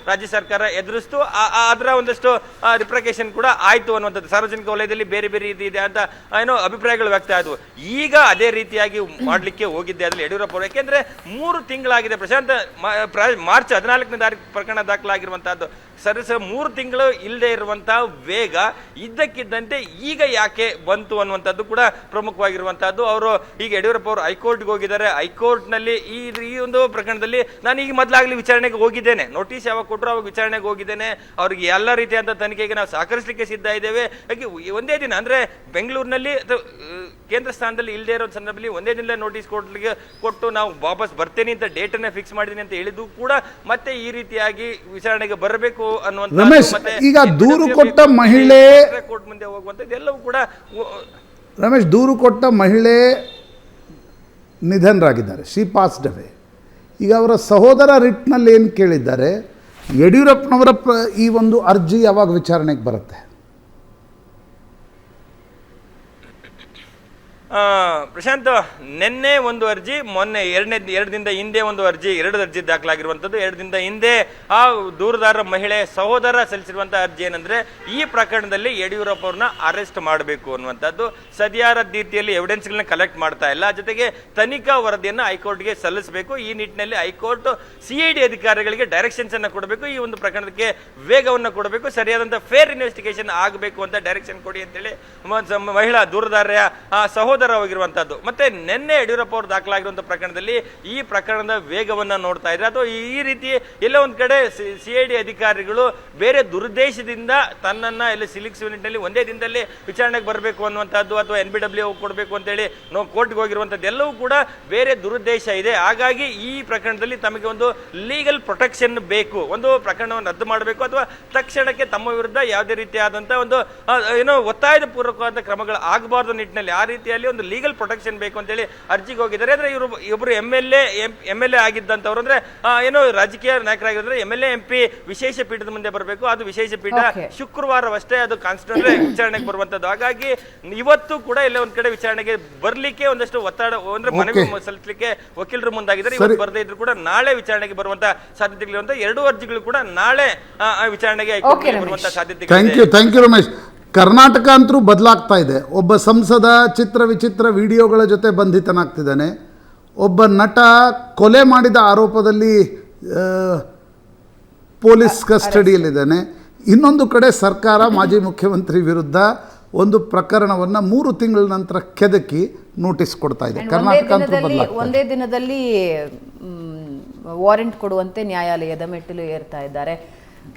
ರಾಜ್ಯ ಸರ್ಕಾರ ಎದುರಿಸ್ತು. ಅದರ ಒಂದಷ್ಟು ರಿಪ್ರಿಕೇಷನ್ ಕೂಡ ಆಯ್ತು ಅನ್ನುವಂಥದ್ದು ಸಾರ್ವಜನಿಕ ವಲಯದಲ್ಲಿ ಬೇರೆ ಬೇರೆ ರೀತಿ ಇದೆ ಅಂತ ಏನೋ ಅಭಿಪ್ರಾಯಗಳು ವ್ಯಕ್ತ ಆದವು. ಈಗ ಅದೇ ರೀತಿಯಾಗಿ ಮಾಡ್ಲಿಕ್ಕೆ ಹೋಗಿದ್ದೆ ಅದ್ರಲ್ಲಿ ಯಡಿಯೂರಪ್ಪ ಅವರು. ಯಾಕೆಂದ್ರೆ 3 ತಿಂಗಳಾಗಿದೆ ಪ್ರಶಾಂತ್, ಮಾರ್ಚ್ 14ನೇ ತಾರೀಕು ಪ್ರಕರಣ ದಾಖಲಾಗಿರುವಂತಹದ್ದು. ಸರಿ 3 ತಿಂಗಳು ಇಲ್ಲದೆ ಇರುವಂತಹ ವೇಗ ಇದ್ದಕ್ಕಿದ್ದಂತೆ ಈಗ ಯಾಕೆ ಬಂತು ಅನ್ನುವಂಥದ್ದು ಕೂಡ ಪ್ರಮುಖವಾಗಿರುವಂತಹದ್ದು. ಅವರು ಈಗ ಯಡಿಯೂರಪ್ಪ ಅವರು ಹೈಕೋರ್ಟ್ಗೆ ಹೋಗಿದ್ದಾರೆ. ಹೈಕೋರ್ಟ್ನಲ್ಲಿ ಈ ಒಂದು ಪ್ರಕರಣದಲ್ಲಿ ನಾನು ಈಗ ಮೊದಲಾಗ್ಲಿ ವಿಚಾರಣೆಗೆ ಹೋಗಿದ್ದೇನೆ, ನೋಟಿಸ್ ಯಾವಾಗ ಕೊಟ್ಟರು ಅವಾಗ ವಿಚಾರಣೆಗೆ ಹೋಗಿದ್ದೇನೆ. ಅವ್ರಿಗೆ ಎಲ್ಲ ರೀತಿಯಾದಂಥ ತನಿಖೆಗೆ ನಾವು ಸಹಕರಿಸಲಿಕ್ಕೆ ಸಿದ್ಧ ಇದ್ದೇವೆ. ಹಾಗೆ ಒಂದೇ ದಿನ ಅಂದರೆ ಬೆಂಗಳೂರಿನಲ್ಲಿ ಕೇಂದ್ರ ಸ್ಥಾನದಲ್ಲಿ ಇಲ್ಲದೆ ಇರೋ ಸಂದರ್ಭದಲ್ಲಿ ಒಂದೇ ದಿನ ನೋಟಿಸ್ ಕೊಟ್ಟು ನಾವು ವಾಪಸ್ ಬರ್ತೇನೆ ಅಂತ ಡೇಟನ್ನೇ ಫಿಕ್ಸ್ ಮಾಡಿದ್ದೀನಿ ಅಂತ ಹೇಳಿದ್ದು ಕೂಡ ಮತ್ತೆ ಈ ರೀತಿಯಾಗಿ ವಿಚಾರಣೆಗೆ ಬರಬೇಕು ರಮೇಶ್, ಈಗ ದೂರು ಕೊಟ್ಟ ಮಹಿಳೆ ಕೋರ್ಟ್ ಮುಂದೆ ಹೋಗುವಂಥದ್ದು ಎಲ್ಲವೂ ಕೂಡ ರಮೇಶ್, ದೂರು ಕೊಟ್ಟ ಮಹಿಳೆ ನಿಧನರಾಗಿದ್ದಾರೆ, ಶಿ ಪಾಸ್ಡ್ ಅವೇ. ಈಗ ಅವರ ಸಹೋದರ ರಿಟ್ನಲ್ಲಿ ಏನು ಕೇಳಿದ್ದಾರೆ, ಯಡಿಯೂರಪ್ಪನವರ ಈ ಒಂದು ಅರ್ಜಿ ಯಾವಾಗ ವಿಚಾರಣೆಗೆ ಬರುತ್ತೆ? ಪ್ರಶಾಂತ್, ನಿನ್ನೆ ಒಂದು ಅರ್ಜಿ, ಮೊನ್ನೆ ಎರಡು ದಿನದ ಹಿಂದೆ ಒಂದು ಅರ್ಜಿ, 2 ಅರ್ಜಿ ದಾಖಲಾಗಿರುವಂಥದ್ದು. 2 ದಿನದ ಹಿಂದೆ ಆ ದೂರುದಾರ ಮಹಿಳೆ ಸಹೋದರ ಸಲ್ಲಿಸಿರುವಂಥ ಅರ್ಜಿ ಏನಂದ್ರೆ ಈ ಪ್ರಕರಣದಲ್ಲಿ ಯಡಿಯೂರಪ್ಪ ಅವ್ರನ್ನ ಅರೆಸ್ಟ್ ಮಾಡಬೇಕು ಅನ್ನುವಂಥದ್ದು. ಸರಿಯಾದ ರೀತಿಯಲ್ಲಿ ಎವಿಡೆನ್ಸ್ಗಳನ್ನ ಕಲೆಕ್ಟ್ ಮಾಡ್ತಾ ಇಲ್ಲ. ಜೊತೆಗೆ ತನಿಖಾ ವರದಿಯನ್ನು ಹೈಕೋರ್ಟ್ಗೆ ಸಲ್ಲಿಸಬೇಕು. ಈ ನಿಟ್ಟಿನಲ್ಲಿ ಹೈಕೋರ್ಟ್ CID ಅಧಿಕಾರಿಗಳಿಗೆ ಡೈರೆಕ್ಷನ್ಸ್ ಅನ್ನು ಕೊಡಬೇಕು. ಈ ಒಂದು ಪ್ರಕರಣಕ್ಕೆ ವೇಗವನ್ನು ಕೊಡಬೇಕು, ಸರಿಯಾದಂಥ ಫೇರ್ ಇನ್ವೆಸ್ಟಿಗೇಷನ್ ಆಗಬೇಕು ಅಂತ ಡೈರೆಕ್ಷನ್ ಕೊಡಿ ಅಂತೇಳಿ ಮಹಿಳಾ ದೂರುದಾರೆಯ ಸಹೋದರವಾಗಿರುವಂತಹದ್ದು. ಮತ್ತೆ ನಿನ್ನೆ ಯಡಿಯೂರಪ್ಪ ಅವರು ದಾಖಲಾಗಿರುವಂತಹ ಪ್ರಕರಣದಲ್ಲಿ ಈ ಪ್ರಕರಣದ ವೇಗವನ್ನ ನೋಡ್ತಾ ಇದ್ರೆ ಅಥವಾ ಈ ರೀತಿ ಎಲ್ಲ ಒಂದ್ ಕಡೆ CID ಅಧಿಕಾರಿಗಳು ಬೇರೆ ದುರುದ್ದೇಶದಿಂದ ತನ್ನನ್ನ ಇಲ್ಲಿ ಸಿಲುಕಿಸುವ ನಿಟ್ಟಿನಲ್ಲಿ ಒಂದೇ ದಿನದಲ್ಲಿ ವಿಚಾರಣೆಗೆ ಬರಬೇಕು ಅನ್ನುವಂಥದ್ದು ಅಥವಾ NBW ಕೊಡಬೇಕು ಅಂತೇಳಿ ಕೋರ್ಟ್ಗೆ ಹೋಗಿರುವಂಥದ್ದು ಎಲ್ಲವೂ ಕೂಡ ಬೇರೆ ದುರುದ್ದೇಶ ಇದೆ. ಹಾಗಾಗಿ ಈ ಪ್ರಕರಣದಲ್ಲಿ ತಮಗೆ ಒಂದು ಲೀಗಲ್ ಪ್ರೊಟೆಕ್ಷನ್ ಬೇಕು, ಒಂದು ಪ್ರಕರಣವನ್ನು ರದ್ದು ಮಾಡಬೇಕು ಅಥವಾ ತಕ್ಷಣಕ್ಕೆ ತಮ್ಮ ವಿರುದ್ಧ ಯಾವುದೇ ರೀತಿಯಾದಂತಹ ಒಂದು ಒತ್ತಾಯದ ಪೂರ್ವಕವಾದ ಕ್ರಮಗಳು ಆಗಬಾರ್ದು ನಿಟ್ಟಿನಲ್ಲಿ ಆ ರೀತಿಯಲ್ಲಿ ಒಂದು ಲೀಗಲ್ ಪ್ರೊಟೆಕ್ಷನ್ ಬೇಕು ಅಂತೇಳಿ ಅರ್ಜಿಗೆ ಹೋಗಿದ್ದಾರೆ. ಅಂದ್ರೆ ಇವರು MLA ಆಗಿದ್ದಂಥವ್ರು, ಅಂದ್ರೆ ರಾಜಕೀಯ ನಾಯಕರಾಗಿದ್ರೆ MLA MP ವಿಶೇಷ ಪೀಠದ ಮುಂದೆ ಬರಬೇಕು. ಅದು ವಿಶೇಷ ಪೀಠ ಶುಕ್ರವಾರವಷ್ಟೇ ಅದು ಕಾನ್ಸ್ಟಿಟ್ಯೂಷನ್ ವಿಚಾರಣೆಗೆ ಬರುವಂತದ್ದು. ಹಾಗಾಗಿ ಇವತ್ತು ಕೂಡ ಎಲ್ಲ ಒಂದ್ ಕಡೆ ವಿಚಾರಣೆಗೆ ಬರ್ಲಿಕ್ಕೆ ಒಂದಷ್ಟು ಒತ್ತಡ ಅಂದ್ರೆ ಮನವಿ ಸಲ್ಲಿಸಲಿಕ್ಕೆ ವಕೀಲರು ಮುಂದಾಗಿದ್ದಾರೆ. ಇವತ್ತು ಬರದೇ ಇದ್ರು ಕೂಡ ನಾಳೆ ವಿಚಾರಣೆಗೆ ಬರುವಂತ ಸಾಧ್ಯತೆಗಳಿರುವಂತ 2 ಅರ್ಜಿಗಳು ಕೂಡ ನಾಳೆ ವಿಚಾರಣೆಗೆ ಬರುವಂತ ಸಾಧ್ಯತೆ. Thank you Ramesh. ಕರ್ನಾಟಕ ಅಂತರೂ ಬದಲಾಗ್ತಾ ಇದೆ. ಒಬ್ಬ ಸಂಸದ ಚಿತ್ರ ವಿಚಿತ್ರ ವಿಡಿಯೋಗಳ ಜೊತೆ ಬಂಧಿತನಾಗ್ತಿದ್ದಾನೆ. ಒಬ್ಬ ನಟ ಕೊಲೆ ಮಾಡಿದ ಆರೋಪದಲ್ಲಿ ಪೊಲೀಸ್ ಕಸ್ಟಡಿಯಲ್ಲಿದ್ದಾನೆ. ಇನ್ನೊಂದು ಕಡೆ ಸರ್ಕಾರ ಮಾಜಿ ಮುಖ್ಯಮಂತ್ರಿ ವಿರುದ್ಧ ಒಂದು ಪ್ರಕರಣವನ್ನು 3 ತಿಂಗಳ ನಂತರ ಕೆದಕಿ ನೋಟಿಸ್ ಕೊಡ್ತಾ ಇದೆ. ಕರ್ನಾಟಕ ಅಂತೂ ಬದಲಾಗ್ತಾ ಇದೆ. ಒಂದೇ ದಿನದಲ್ಲಿ ವಾರೆಂಟ್ ಕೊಡುವಂತೆ ನ್ಯಾಯಾಲಯದ ಮೆಟ್ಟಿಲು ಏರ್ತಾ ಇದ್ದಾರೆ.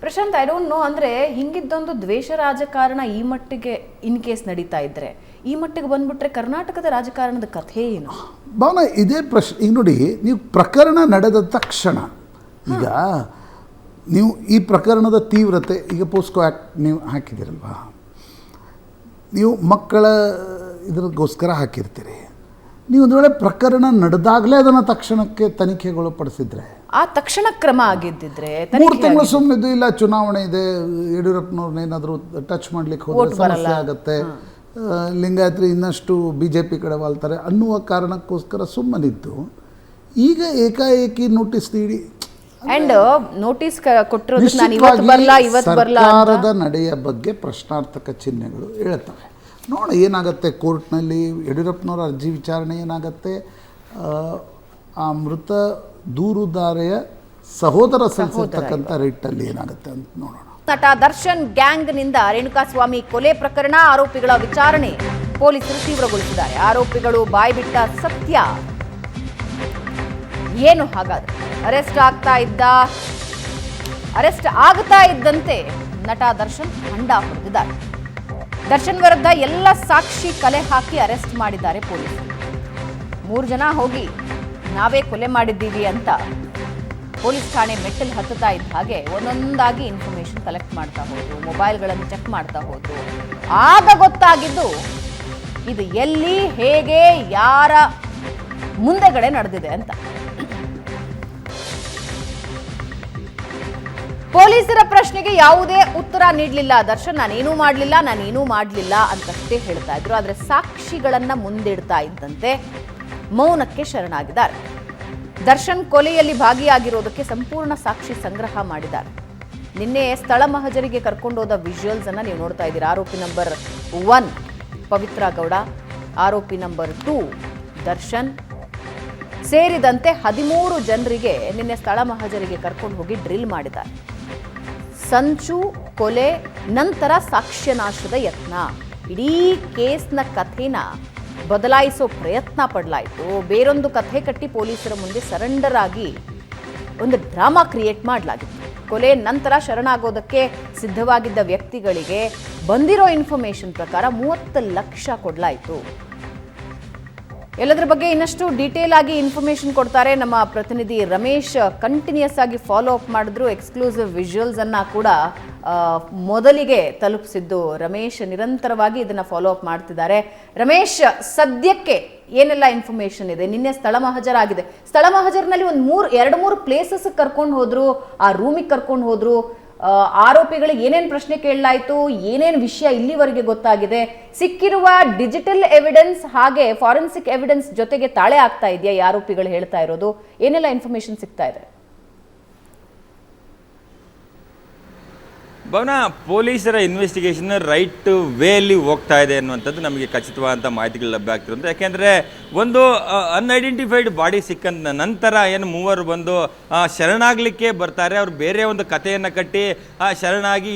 ಪ್ರಶಾಂತ್, ಐ ಡೋಂಟ್ ನೋ, ಅಂದರೆ ಹಿಂಗಿದ್ದೊಂದು ದ್ವೇಷ ರಾಜಕಾರಣ ಈ ಮಟ್ಟಿಗೆ ಇನ್ ಕೇಸ್ ನಡೀತಾ ಇದ್ರೆ ಈ ಮಟ್ಟಿಗೆ ಬಂದ್ಬಿಟ್ರೆ ಕರ್ನಾಟಕದ ರಾಜಕಾರಣದ ಕಥೆ ಏನು? ಭಾವನ ಇದೇ ಪ್ರಶ್ನೆ. ಈಗ ನೋಡಿ, ನೀವು ಪ್ರಕರಣ ನಡೆದ ತಕ್ಷಣ ಈಗ ನೀವು ಈ ಪ್ರಕರಣದ ತೀವ್ರತೆ, ಈಗ ಪೋಸ್ಕೋ ಆ್ಯಕ್ಟ್ ನೀವು ಹಾಕಿದ್ದೀರಲ್ವಾ, ನೀವು ಮಕ್ಕಳ ಇದಕ್ಕೋಸ್ಕರ ಹಾಕಿರ್ತೀರಿ. ನೀವು ಒಂದು ವೇಳೆ ಪ್ರಕರಣ ನಡೆದಾಗಲೇ ಅದನ್ನು ತಕ್ಷಣಕ್ಕೆ ತನಿಖೆಗೊಳಪಡಿಸಿದ್ರೆ ಆ ತಕ್ಷಣ ಕ್ರಮ ಆಗಿದ್ದಿದ್ರೆ 3 ತಿಂಗಳು ಸುಮ್ಮನಿದ್ದು, ಇಲ್ಲ ಚುನಾವಣೆ ಇದೆ, ಯಡಿಯೂರಪ್ಪನವ್ರನ್ನ ಏನಾದರೂ ಟಚ್ ಮಾಡ್ಲಿಕ್ಕೆ ಹೋದ್ರೆ ಸಮಸ್ಯೆ ಆಗುತ್ತೆ, ಲಿಂಗಾಯತರು ಇನ್ನಷ್ಟು BJP ಕಡೆ ವಾಲ್ತಾರೆ ಅನ್ನುವ ಕಾರಣಕ್ಕೋಸ್ಕರ ಸುಮ್ಮನಿದ್ದು, ಈಗ ಏಕಾಏಕಿ ನೋಟಿಸ್ ನೀಡಿ ಅಂಡ್ ನೋಟಿಸ್ ಕೊಟ್ಟಿರೋದು ನಾನು ಇವತ್ತು ಬರಲ್ಲ ಇವತ್ತು ಬರಲ್ಲ ಸರ್ಕಾರದ ನಡೆಯ ಬಗ್ಗೆ ಪ್ರಶ್ನಾರ್ಥಕ ಚಿಹ್ನೆಗಳು ಹೇಳ್ತವೆ. ನೋಡ ಏನಾಗುತ್ತೆ ಕೋರ್ಟ್ನಲ್ಲಿ, ಯಡಿಯೂರಪ್ಪನವರ ಅರ್ಜಿ ವಿಚಾರಣೆ ಏನಾಗುತ್ತೆ, ಆ ಮೃತ ದೂರುದಾರೆಯ ಸಹೋದರ ಸಲ್ಲಿಸಿರ್ತಕ್ಕಂಥ ರಿಟ್ಟಲ್ಲಿ ಏನಾಗುತ್ತೆ ಅಂತ ನೋಡೋಣ. ನಟ ದರ್ಶನ್ ಗ್ಯಾಂಗ್ನಿಂದ ರೇಣುಕಾಸ್ವಾಮಿ ಕೊಲೆ ಪ್ರಕರಣ ಆರೋಪಿಗಳ ವಿಚಾರಣೆ ಪೊಲೀಸರು ತೀವ್ರಗೊಳಿಸಿದ್ದಾರೆ. ಆರೋಪಿಗಳು ಬಾಯ್ಬಿಟ್ಟ ಸತ್ಯ ಏನು? ಹಾಗಾದ್ರೆ ಅರೆಸ್ಟ್ ಆಗ್ತಾ ಇದ್ದಂತೆ ನಟ ದರ್ಶನ್ ಹೊಂಡ ಹೊಡೆದಿದ್ದಾರೆ. ದರ್ಶನ್ ವಿರುದ್ಧ ಎಲ್ಲ ಸಾಕ್ಷಿ ಕಲೆ ಹಾಕಿ ಅರೆಸ್ಟ್ ಮಾಡಿದ್ದಾರೆ ಪೊಲೀಸರು. 3 ಜನ ಹೋಗಿ ನಾವೇ ಕೊಲೆ ಮಾಡಿದ್ದೀವಿ ಅಂತ ಪೊಲೀಸ್ ಠಾಣೆ ಮೆಟ್ಟಲು ಹತ್ತುತ್ತಾ ಇದ್ದ ಹಾಗೆ ಒಂದೊಂದಾಗಿ ಇನ್ಫಾರ್ಮೇಶನ್ ಕಲೆಕ್ಟ್ ಮಾಡ್ತಾ ಹೋದ್ರು, ಮೊಬೈಲ್ಗಳನ್ನು ಚೆಕ್ ಮಾಡ್ತಾ ಹೋದ್ರು. ಆಗ ಗೊತ್ತಾಗಿದ್ದು ಇದು ಎಲ್ಲಿ, ಹೇಗೆ, ಯಾರ ಮುಂದೆಗಡೆ ನಡೆದಿದೆ ಅಂತ. ಪೊಲೀಸರ ಪ್ರಶ್ನೆಗೆ ಯಾವುದೇ ಉತ್ತರ ನೀಡಲಿಲ್ಲ ದರ್ಶನ್. ನಾನೇನೂ ಮಾಡಲಿಲ್ಲ ಅಂತಷ್ಟೇ ಹೇಳ್ತಾ ಇದ್ರು. ಆದರೆ ಸಾಕ್ಷಿಗಳನ್ನ ಮುಂದಿಡ್ತಾ ಇದ್ದಂತೆ ಮೌನಕ್ಕೆ ಶರಣಾಗಿದ್ದಾರೆ. ದರ್ಶನ್ ಕೊಲೆಯಲ್ಲಿ ಭಾಗಿಯಾಗಿರೋದಕ್ಕೆ ಸಂಪೂರ್ಣ ಸಾಕ್ಷಿ ಸಂಗ್ರಹ ಮಾಡಿದ್ದಾರೆ. ನಿನ್ನೆ ಸ್ಥಳ ಮಹಜರಿಗೆ ಕರ್ಕೊಂಡೋದ ವಿಜುವಲ್ಸ್ ಅನ್ನ ನೀವು ನೋಡ್ತಾ ಇದ್ದೀರಾ. ಆರೋಪಿ ನಂಬರ್ 1 ಪವಿತ್ರ ಗೌಡ, ಆರೋಪಿ ನಂಬರ್ 2 ದರ್ಶನ್ ಸೇರಿದಂತೆ 13 ಜನರಿಗೆ ನಿನ್ನೆ ಸ್ಥಳ ಮಹಜರಿಗೆ ಕರ್ಕೊಂಡು ಹೋಗಿ ಡ್ರಿಲ್ ಮಾಡಿದ್ದಾರೆ. ಸಂಚು, ಕೊಲೆ, ನಂತರ ಸಾಕ್ಷ್ಯನಾಶದ ಯತ್ನ, ಇಡೀ ಕೇಸ್ನ ಕಥೆನ ಬದಲಾಯಿಸೋ ಪ್ರಯತ್ನ ಪಡಲಾಯಿತು. ಬೇರೊಂದು ಕಥೆ ಕಟ್ಟಿ ಪೊಲೀಸರ ಮುಂದೆ ಸರೆಂಡರ್ ಆಗಿ ಒಂದು ಡ್ರಾಮಾ ಕ್ರಿಯೇಟ್ ಮಾಡಲಾಗಿತ್ತು. ಕೊಲೆ ನಂತರ ಶರಣಾಗೋದಕ್ಕೆ ಸಿದ್ಧವಾಗಿದ್ದ ವ್ಯಕ್ತಿಗಳಿಗೆ ಬಂದಿರೋ ಇನ್ಫಾರ್ಮೇಶನ್ ಪ್ರಕಾರ 30 ಲಕ್ಷ ಕೊಡಲಾಯಿತು. ಎಲ್ಲದರ ಬಗ್ಗೆ ಇನ್ನಷ್ಟು ಡೀಟೇಲ್ ಆಗಿ ಇನ್ಫಾರ್ಮೇಶನ್ ಕೊಡ್ತಾರೆ ನಮ್ಮ ಪ್ರತಿನಿಧಿ ರಮೇಶ್. ಕಂಟಿನ್ಯೂಸ್ ಆಗಿ ಫಾಲೋ ಅಪ್ ಮಾಡಿದ್ರು. ಎಕ್ಸ್ಕ್ಲೂಸಿವ್ ವಿಜುವಲ್ಸ್ ಅನ್ನ ಕೂಡ ಮೊದಲಿಗೆ ತಲುಪಿಸಿದ್ದು ರಮೇಶ್ ನಿರಂತರವಾಗಿ ಇದನ್ನ ಫಾಲೋ ಅಪ್ ಮಾಡ್ತಿದ್ದಾರೆ. ರಮೇಶ್, ಸದ್ಯಕ್ಕೆ ಏನೆಲ್ಲ ಇನ್ಫಾರ್ಮೇಶನ್ ಇದೆ? ನಿನ್ನೆ ಸ್ಥಳ ಮಹಜರ್ ಆಗಿದೆ. ಸ್ಥಳ ಮಹಜರ್ನಲ್ಲಿ ಒಂದು 2-3 ಪ್ಲೇಸಸ್ ಕರ್ಕೊಂಡು ಹೋದ್ರು, ಆ ರೂಮಿಗೆ ಕರ್ಕೊಂಡು ಹೋದ್ರು. ಆರೋಪಿಗಳಿಗೆ ಏನೇನು ಪ್ರಶ್ನೆ ಕೇಳಲಾಯಿತು, ಏನೇನು ವಿಷಯ ಇಲ್ಲಿವರೆಗೆ ಗೊತ್ತಾಗಿದೆ? ಸಿಕ್ಕಿರುವ ಡಿಜಿಟಲ್ ಎವಿಡೆನ್ಸ್ ಹಾಗೆ ಫಾರೆನ್ಸಿಕ್ ಎವಿಡೆನ್ಸ್ ಜೊತೆಗೆ ತಾಳೆ ಆಗ್ತಾ ಇದೆಯಾ? ಈ ಆರೋಪಿಗಳು ಹೇಳ್ತಾ ಇರೋದು ಏನೆಲ್ಲ ಇನ್ಫಾರ್ಮೇಶನ್ ಸಿಗ್ತಾ ಇದೆ? ಭವನ, ಪೊಲೀಸರ ಇನ್ವೆಸ್ಟಿಗೇಷನ್ ರೈಟ್ ವೇಲಿ ಹೋಗ್ತಾ ಇದೆ ಅನ್ನುವಂಥದ್ದು ನಮಗೆ ಖಚಿತವಾದಂಥ ಮಾಹಿತಿಗಳು ಲಭ್ಯ ಆಗ್ತಿರುತ್ತೆ. ಯಾಕೆಂದರೆ ಒಂದು ಅನ್ಐಡೆಂಟಿಫೈಡ್ ಬಾಡಿ ಸಿಕ್ಕಂತ ನಂತರ ಏನು ಮೂವರು ಬಂದು ಶರಣಾಗಲಿಕ್ಕೆ ಬರ್ತಾರೆ. ಅವರು ಬೇರೆ ಒಂದು ಕಥೆಯನ್ನು ಕಟ್ಟಿ ಶರಣಾಗಿ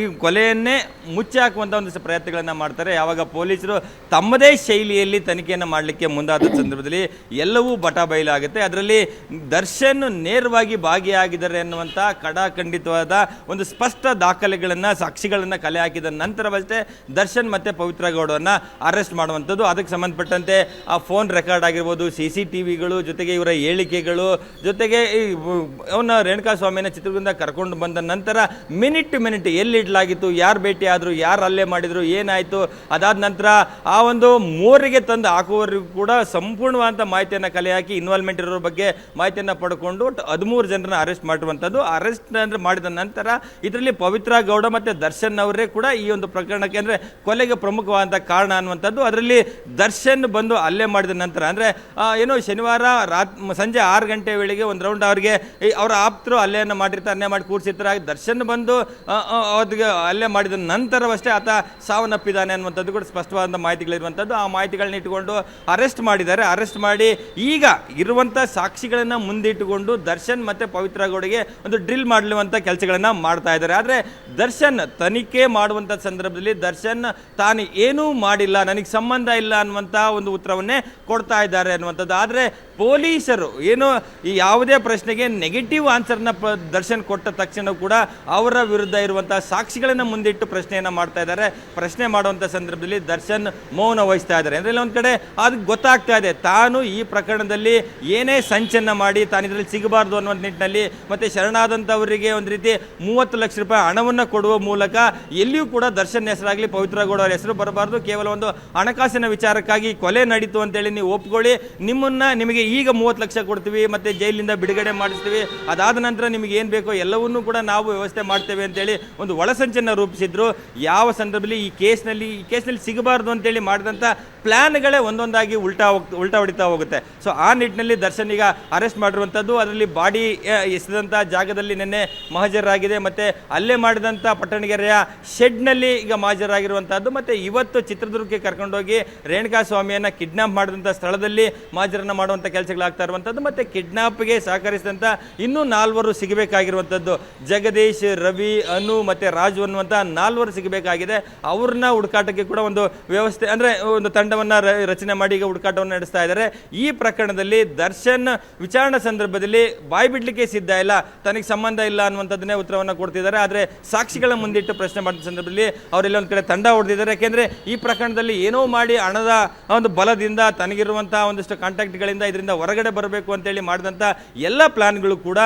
ಈ ಕೊಲೆಯನ್ನೇ ಮುಚ್ಚಿ ಹಾಕುವಂಥ ಒಂದು ಪ್ರಯತ್ನಗಳನ್ನು ಮಾಡ್ತಾರೆ. ಯಾವಾಗ ಪೊಲೀಸರು ತಮ್ಮದೇ ಶೈಲಿಯಲ್ಲಿ ತನಿಖೆಯನ್ನು ಮಾಡಲಿಕ್ಕೆ ಮುಂದಾದ ಸಂದರ್ಭದಲ್ಲಿ ಎಲ್ಲವೂ ಬಟಾಬಯಲಾಗುತ್ತೆ. ಅದರಲ್ಲಿ ದರ್ಶನ್ ನೇರವಾಗಿ ಭಾಗಿಯಾಗಿದ್ದಾರೆ ಎನ್ನುವಂಥ ಖಡಾಖಂಡಿತವಾದ ಒಂದು ಸ್ಪಷ್ಟ ದಾಖಲೆಗಳನ್ನು, ಸಾಕ್ಷಿಗಳನ್ನು ಕಲೆ ಹಾಕಿದ ನಂತರವಷ್ಟೇ ದರ್ಶನ್ ಮತ್ತು ಪವಿತ್ರ ಗೌಡವನ್ನು ಅರೆಸ್ಟ್ ಮಾಡುವಂಥದ್ದು. ಅದಕ್ಕೆ ಸಂಬಂಧಪಟ್ಟಂತೆ ಆ ಫೋನ್ ರೆಕಾರ್ಡ್ ಆಗಿರ್ಬೋದು, CCTVಗಳು, ಜೊತೆಗೆ ಇವರ ಹೇಳಿಕೆಗಳು, ಜೊತೆಗೆ ಅವನ ರೇಣುಕಾಸ್ವಾಮಿನ ಚಿತ್ರದುರ್ಗದಿಂದ ಕರ್ಕೊಂಡು ಬಂದ ನಂತರ ಮಿನಿಟ್ ಟು ಮಿನಿಟ್ ಎಲ್ಲಿಡಲಾಗಿತ್ತು, ಯಾರು ಭೇಟಿ ಆದರು, ಯಾರು ಹಲ್ಲೆ ಮಾಡಿದರು, ಏನಾಯಿತು, ಅದಾದ ನಂತರ ಆ ಒಂದು ಮೋರಿಗೆ ತಂದು ಹಾಕುವವರಿಗೂ ಕೂಡ ಸಂಪೂರ್ಣವಾದಂಥ ಮಾಹಿತಿಯನ್ನು ಕಲೆ ಹಾಕಿ ಇನ್ವಾಲ್ವ್ಮೆಂಟ್ ಇರೋರ ಬಗ್ಗೆ ಮಾಹಿತಿಯನ್ನು ಪಡ್ಕೊಂಡು 13 ಜನರನ್ನ ಅರೆಸ್ಟ್ ಮಾಡಿರುವಂಥದ್ದು. ಅರೆಸ್ಟ್ ಅಂದರೆ ಮಾಡಿದ ನಂತರ ಇದರಲ್ಲಿ ಪವಿತ್ರ ಗೌಡ ಮತ್ತು ದರ್ಶನ್ ಅವರೇ ಕೂಡ ಈ ಒಂದು ಪ್ರಕರಣಕ್ಕೆ ಅಂದರೆ ಕೊಲೆಗೆ ಪ್ರಮುಖವಾದಂಥ ಕಾರಣ ಅನ್ನುವಂಥದ್ದು. ಅದರಲ್ಲಿ ದರ್ಶನ್ ಬಂದು ಹಲ್ಲೆ ಮಾಡಿದ ನಂತರ ಅಂದರೆ ಏನೋ ಶನಿವಾರ ಸಂಜೆ 6 ಗಂಟೆ ವೇಳೆಗೆ ಒಂದು ರೌಂಡ್ ಅವರಿಗೆ ಅವರ ಆಪ್ತರು ಹಲ್ಲೆಯನ್ನು ಮಾಡಿರ್ತಾರೆ, ಹಲ್ಲೆ ಮಾಡಿ ಕೂರಿಸಿರ್ತಾರೆ. ದರ್ಶನ್ ಬಂದು ಅವ್ರಿಗೆ ಹಲ್ಲೆ ಮಾಡಿದ ನಂತರವಷ್ಟೇ ಆತ ಸಾವನ್ನಪ್ಪಿದ್ದಾನೆ ಅನ್ನುವಂಥದ್ದು ಕೂಡ ಸ್ಪಷ್ಟವಾದಂಥ ಮಾಹಿತಿಗಳಿರುವಂಥದ್ದು. ಆ ಮಾಹಿತಿಗಳನ್ನ ಇಟ್ಟುಕೊಂಡು ಅರೆಸ್ಟ್ ಮಾಡಿದ್ದಾರೆ. ಅರೆಸ್ಟ್ ಮಾಡಿ ಈಗ ಇರುವಂಥ ಸಾಕ್ಷಿಗಳನ್ನು ಮುಂದಿಟ್ಟುಕೊಂಡು ದರ್ಶನ್ ಮತ್ತು ಪವಿತ್ರ ಗೌಡಿಗೆ ಒಂದು ಡ್ರಿಲ್ ಮಾಡಲುವಂಥ ಕೆಲಸಗಳನ್ನು ಮಾಡ್ತಾ ಇದ್ದಾರೆ. ಆದರೆ ದರ್ಶನ್ ತನಿಖೆ ಮಾಡುವಂಥ ಸಂದರ್ಭದಲ್ಲಿ ದರ್ಶನ್ ತಾನು ಏನೂ ಮಾಡಿಲ್ಲ, ನನಗೆ ಸಂಬಂಧ ಇಲ್ಲ ಅನ್ನುವಂಥ ಒಂದು ಉತ್ತರವನ್ನೇ ಕೊಡ್ತಾ ಇದ್ದಾರೆ ಅನ್ನುವಂಥದ್ದು. ಆದರೆ ಪೊಲೀಸರು ಏನು ಈ ಯಾವುದೇ ಪ್ರಶ್ನೆಗೆ ನೆಗೆಟಿವ್ ಆನ್ಸರ್ನ ದರ್ಶನ್ ಕೊಟ್ಟ ತಕ್ಷಣ ಕೂಡ ಅವರ ವಿರುದ್ಧ ಇರುವಂತಹ ಸಾಕ್ಷಿಗಳನ್ನು ಮುಂದಿಟ್ಟು ಪ್ರಶ್ನೆಯನ್ನು ಮಾಡ್ತಾ ಇದ್ದಾರೆ. ಪ್ರಶ್ನೆ ಮಾಡುವಂಥ ಸಂದರ್ಭದಲ್ಲಿ ದರ್ಶನ್ ಮೌನ ವಹಿಸ್ತಾ ಇದ್ದಾರೆ. ಅಂದರೆ ಒಂದು ಕಡೆ ಅದಕ್ಕೆ ಗೊತ್ತಾಗ್ತಾ ಇದೆ ತಾನು ಈ ಪ್ರಕರಣದಲ್ಲಿ ಏನೇ ಸಂಚನ್ನು ಮಾಡಿ ತಾನು ಇದರಲ್ಲಿ ಸಿಗಬಾರ್ದು ಅನ್ನೋ ನಿಟ್ಟಿನಲ್ಲಿ ಮತ್ತು ಶರಣಾದಂಥವರಿಗೆ ಒಂದು ರೀತಿ 30 ಲಕ್ಷ ರೂಪಾಯಿ ಹಣವನ್ನು ಕೊಡುವ ಮೂಲಕ ಎಲ್ಲಿಯೂ ಕೂಡ ದರ್ಶನ್ ಹೆಸರಾಗಲಿ ಪವಿತ್ರ ಗೌಡ ಅವರ ಹೆಸರು ಬರಬಾರ್ದು, ಕೇವಲ ಒಂದು ಹಣಕಾಸಿನ ವಿಚಾರಕ್ಕಾಗಿ ಕೊಲೆ ನಡೀತು ಅಂತೇಳಿ ನೀವು ಒಪ್ಕೊಳ್ಳಿ, ನಿಮಗೆ ಈಗ 30 ಲಕ್ಷ ಕೊಡ್ತೀವಿ ಮತ್ತು ಜೈಲಿಂದ ಬಿಡುಗಡೆ ಮಾಡಿಸ್ತೀವಿ, ಅದಾದ ನಂತರ ನಿಮಗೆ ಏನು ಬೇಕೋ ಎಲ್ಲವನ್ನೂ ಕೂಡ ನಾವು ವ್ಯವಸ್ಥೆ ಮಾಡ್ತೇವೆ ಅಂತೇಳಿ ಒಂದು ಒಳಸಂಚನ್ನು ರೂಪಿಸಿದ್ರು. ಯಾವ ಸಂದರ್ಭದಲ್ಲಿ ಈ ಕೇಸ್ನಲ್ಲಿ ಸಿಗಬಾರ್ದು ಅಂತೇಳಿ ಮಾಡಿದಂಥ ಪ್ಲ್ಯಾನ್ಗಳೇ ಒಂದೊಂದಾಗಿ ಉಲ್ಟಾ ಹೊಡಿತಾ ಹೋಗುತ್ತೆ. ಸೊ ಆ ನಿಟ್ಟಿನಲ್ಲಿ ದರ್ಶನ್ ಈಗ ಅರೆಸ್ಟ್ ಮಾಡಿರುವಂಥದ್ದು, ಅದರಲ್ಲಿ ಬಾಡಿ ಎಸೆದಂಥ ಜಾಗದಲ್ಲಿ ನಿನ್ನೆ ಮಹಾಜರಾಗಿದೆ ಮತ್ತು ಅಲ್ಲೇ ಮಾಡಿದಂಥ ಪಟ್ಟಣಗೆರೆಯ ಶೆಡ್ನಲ್ಲಿ ಈಗ ಮಹಾಜರಾಗಿರುವಂಥದ್ದು ಮತ್ತು ಇವತ್ತು ಚಿತ್ರದುರ್ಗಕ್ಕೆ ಕರ್ಕೊಂಡೋಗಿ ರೇಣುಕಾ ಸ್ವಾಮಿಯನ್ನು ಕಿಡ್ನಾಪ್ ಮಾಡಿದಂಥ ಸ್ಥಳದಲ್ಲಿ ಮಹಾಜರನ್ನು ಮಾಡುವಂಥ ಕೆಲಸಗಳಾಗ್ತಾ ಇರುವಂಥದ್ದು ಮತ್ತು ಕಿಡ್ನಾಪ್ಗೆ ಸಹಕರಿಸಿದಂಥ ಇನ್ನೂ 4 ಸಿಗಬೇಕಾಗಿರುವಂಥದ್ದು. ಜಗದೀಶ್, ರವಿ, ಅನು ಮತ್ತು ರಾಜು ಅನ್ನುವಂಥ 4 ಸಿಗಬೇಕಾಗಿದೆ. ಅವ್ರನ್ನ ಹುಡುಕಾಟಕ್ಕೆ ಕೂಡ ಒಂದು ವ್ಯವಸ್ಥೆ ಅಂದರೆ ಒಂದು ತಂಡವನ್ನು ರಚನೆ ಮಾಡಿ ಈಗ ಹುಡುಕಾಟವನ್ನು ನಡೆಸ್ತಾ ಇದ್ದಾರೆ. ಈ ಪ್ರಕರಣದಲ್ಲಿ ದರ್ಶನ್ ವಿಚಾರಣಾ ಸಂದರ್ಭದಲ್ಲಿ ಬಾಯಿ ಬಿಡ್ಲಿಕ್ಕೆ ಸಿದ್ಧ ಇಲ್ಲ, ತನಗೆ ಸಂಬಂಧ ಇಲ್ಲ ಅನ್ನುವಂಥದ್ದನ್ನೇ ಉತ್ತರವನ್ನು ಕೊಡ್ತಿದ್ದಾರೆ. ಆದರೆ ಸಾಕ್ಷಿಗಳ ಮುಂದಿಟ್ಟು ಪ್ರಶ್ನೆ ಮಾಡಿದ ಸಂದರ್ಭದಲ್ಲಿ ಅವರೆಲ್ಲ ಒಂದು ಕಡೆ ತಂಡ ಹೊಡೆದಿದ್ದಾರೆ. ಯಾಕೆಂದರೆ ಈ ಪ್ರಕರಣದಲ್ಲಿ ಏನೋ ಮಾಡಿ ಹಣದ ಒಂದು ಬಲದಿಂದ ತನಗಿರುವಂತಹ ಒಂದಿಷ್ಟು ಕಾಂಟ್ಯಾಕ್ಟ್ಗಳಿಂದ ಇದರಿಂದ ಹೊರಗಡೆ ಬರಬೇಕು ಅಂತೇಳಿ ಮಾಡಿದಂಥ ಎಲ್ಲ ಪ್ಲಾನ್ಗಳು ಕೂಡ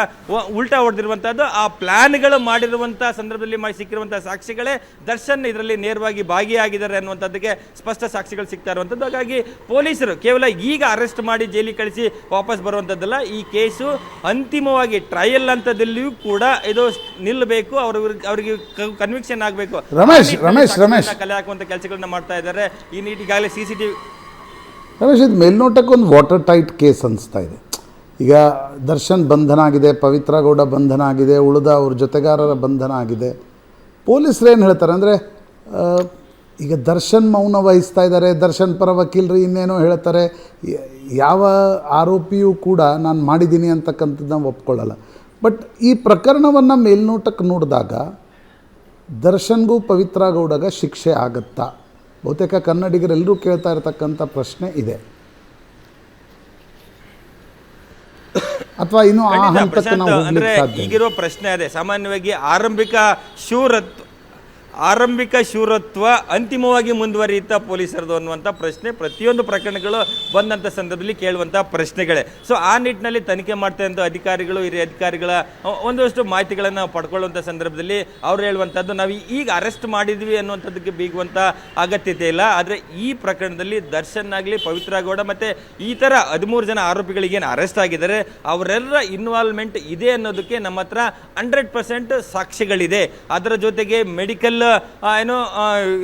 ಉಲ್ಟಾ ಹೊಡೆದಿರುವಂಥದ್ದು. ಆ ಪ್ಲಾನ್ಗಳು ಮಾಡಿರುವಂಥ ಸಂದರ್ಭದಲ್ಲಿ ಸಿಕ್ಕಿರುವಂಥ ಸಾಕ್ಷಿಗಳೇ ದರ್ಶನ್ ಇದರಲ್ಲಿ ನೇರವಾಗಿ ಭಾಗಿಯಾಗಿದ್ದಾರೆ ಅನ್ನುವಂಥದ್ದಕ್ಕೆ ಸ್ಪಷ್ಟ ಸಾಕ್ಷಿಗಳು ಸಿಗ್ತಾ ಇರುವಂಥದ್ದು. ಹಾಗಾಗಿ ಪೊಲೀಸರು ಕೇವಲ ಈಗ ಅರೆಸ್ಟ್ ಮಾಡಿ ಜೈಲಿಗೆ ಕಳಿಸಿ ವಾಪಸ್ ಬರುವಂಥದ್ದಲ್ಲ, ಈ ಕೇಸು ಅಂತಿಮವಾಗಿ ಟ್ರಯಲ್ ಹಂತದಲ್ಲಿಯೂ ಕೂಡ ಇದು ನಿಲ್ಲಬೇಕು, ಅವರಿಗೆ ಕನ್ವಿಕ್ಷನ್ ಆಗಬೇಕು, ರಮೇಶ್ ಕಲೆ ಹಾಕುವಂಥ ಕೆಲಸಗಳನ್ನ ಮಾಡ್ತಾ ಇದ್ದಾರೆ. ಈ ಈಗಾಗಲೇ CCTV ರಮೇಶ್, ಇದು ಮೇಲ್ನೋಟಕ್ಕೆ ಒಂದು ವಾಟರ್ ಟೈಟ್ ಕೇಸ್ ಅನಿಸ್ತಾ ಇದೆ. ಈಗ ದರ್ಶನ್ ಬಂಧನ ಆಗಿದೆ, ಪವಿತ್ರ ಗೌಡ ಬಂಧನ ಆಗಿದೆ, ಉಳಿದ ಅವ್ರ ಜೊತೆಗಾರರ ಬಂಧನ ಆಗಿದೆ. ಪೊಲೀಸರು ಏನು ಹೇಳ್ತಾರೆ ಅಂದರೆ ಈಗ ದರ್ಶನ್ ಮೌನ ವಹಿಸ್ತಾ ಇದ್ದಾರೆ, ದರ್ಶನ್ ಪರ ವಕೀಲರು ಇನ್ನೇನೋ ಹೇಳ್ತಾರೆ, ಯಾವ ಆರೋಪಿಯೂ ಕೂಡ ನಾನು ಮಾಡಿದ್ದೀನಿ ಅಂತಕ್ಕಂಥದ್ದನ್ನ ಒಪ್ಕೊಳ್ಳಲ್ಲ. ಬಟ್ ಈ ಪ್ರಕರಣವನ್ನು ಮೇಲ್ನೋಟಕ್ಕೆ ನೋಡಿದಾಗ ದರ್ಶನ್ಗೂ ಪವಿತ್ರ ಗೌಡಗ ಶಿಕ್ಷೆ ಆಗುತ್ತಾ? ಬಹುತೇಕ ಕನ್ನಡಿಗರೆಲ್ಲರೂ ಕೇಳ್ತಾ ಇರತಕ್ಕಂಥ ಪ್ರಶ್ನೆ ಇದೆ. ಅಥವಾ ಇನ್ನೂ ಆ ಹಂತಕ್ಕೆ ನಾವು ಹೋಗ್ಲಿಕ್ಕೆ ಸಾಧ್ಯ? ಈಗಿರೋ ಪ್ರಶ್ನೆ ಅದೇ, ಸಾಮಾನ್ಯವಾಗಿ ಆರಂಭಿಕ ಶೂರತ್ವ ಅಂತಿಮವಾಗಿ ಮುಂದುವರಿಯುತ್ತಾ ಪೊಲೀಸರದು ಅನ್ನುವಂಥ ಪ್ರಶ್ನೆ ಪ್ರತಿಯೊಂದು ಪ್ರಕರಣಗಳು ಬಂದಂಥ ಸಂದರ್ಭದಲ್ಲಿ ಕೇಳುವಂಥ ಪ್ರಶ್ನೆಗಳೇ. ಸೊ ಆ ನಿಟ್ಟಿನಲ್ಲಿ ತನಿಖೆ ಮಾಡ್ತಕ್ಕಂಥ ಅಧಿಕಾರಿಗಳು, ಹಿರಿಯ ಅಧಿಕಾರಿಗಳ ಒಂದಷ್ಟು ಮಾಹಿತಿಗಳನ್ನು ಪಡ್ಕೊಳ್ಳುವಂಥ ಸಂದರ್ಭದಲ್ಲಿ ಅವ್ರು ಹೇಳುವಂಥದ್ದು ನಾವು ಈಗ ಅರೆಸ್ಟ್ ಮಾಡಿದ್ವಿ ಅನ್ನುವಂಥದ್ದಕ್ಕೆ ಬೀಗುವಂಥ ಅಗತ್ಯತೆ ಇಲ್ಲ. ಆದರೆ ಈ ಪ್ರಕರಣದಲ್ಲಿ ದರ್ಶನ್ ಆಗಲಿ, ಪವಿತ್ರ ಗೌಡ ಮತ್ತು ಈ ಥರ 13 ಜನ ಆರೋಪಿಗಳಿಗೇನು ಅರೆಸ್ಟ್ ಆಗಿದ್ದಾರೆ ಅವರೆಲ್ಲರ ಇನ್ವಾಲ್ವ್ಮೆಂಟ್ ಇದೆ ಅನ್ನೋದಕ್ಕೆ ನಮ್ಮ ಹತ್ರ 100% ಸಾಕ್ಷ್ಯಗಳಿದೆ. ಅದರ ಜೊತೆಗೆ ಮೆಡಿಕಲ್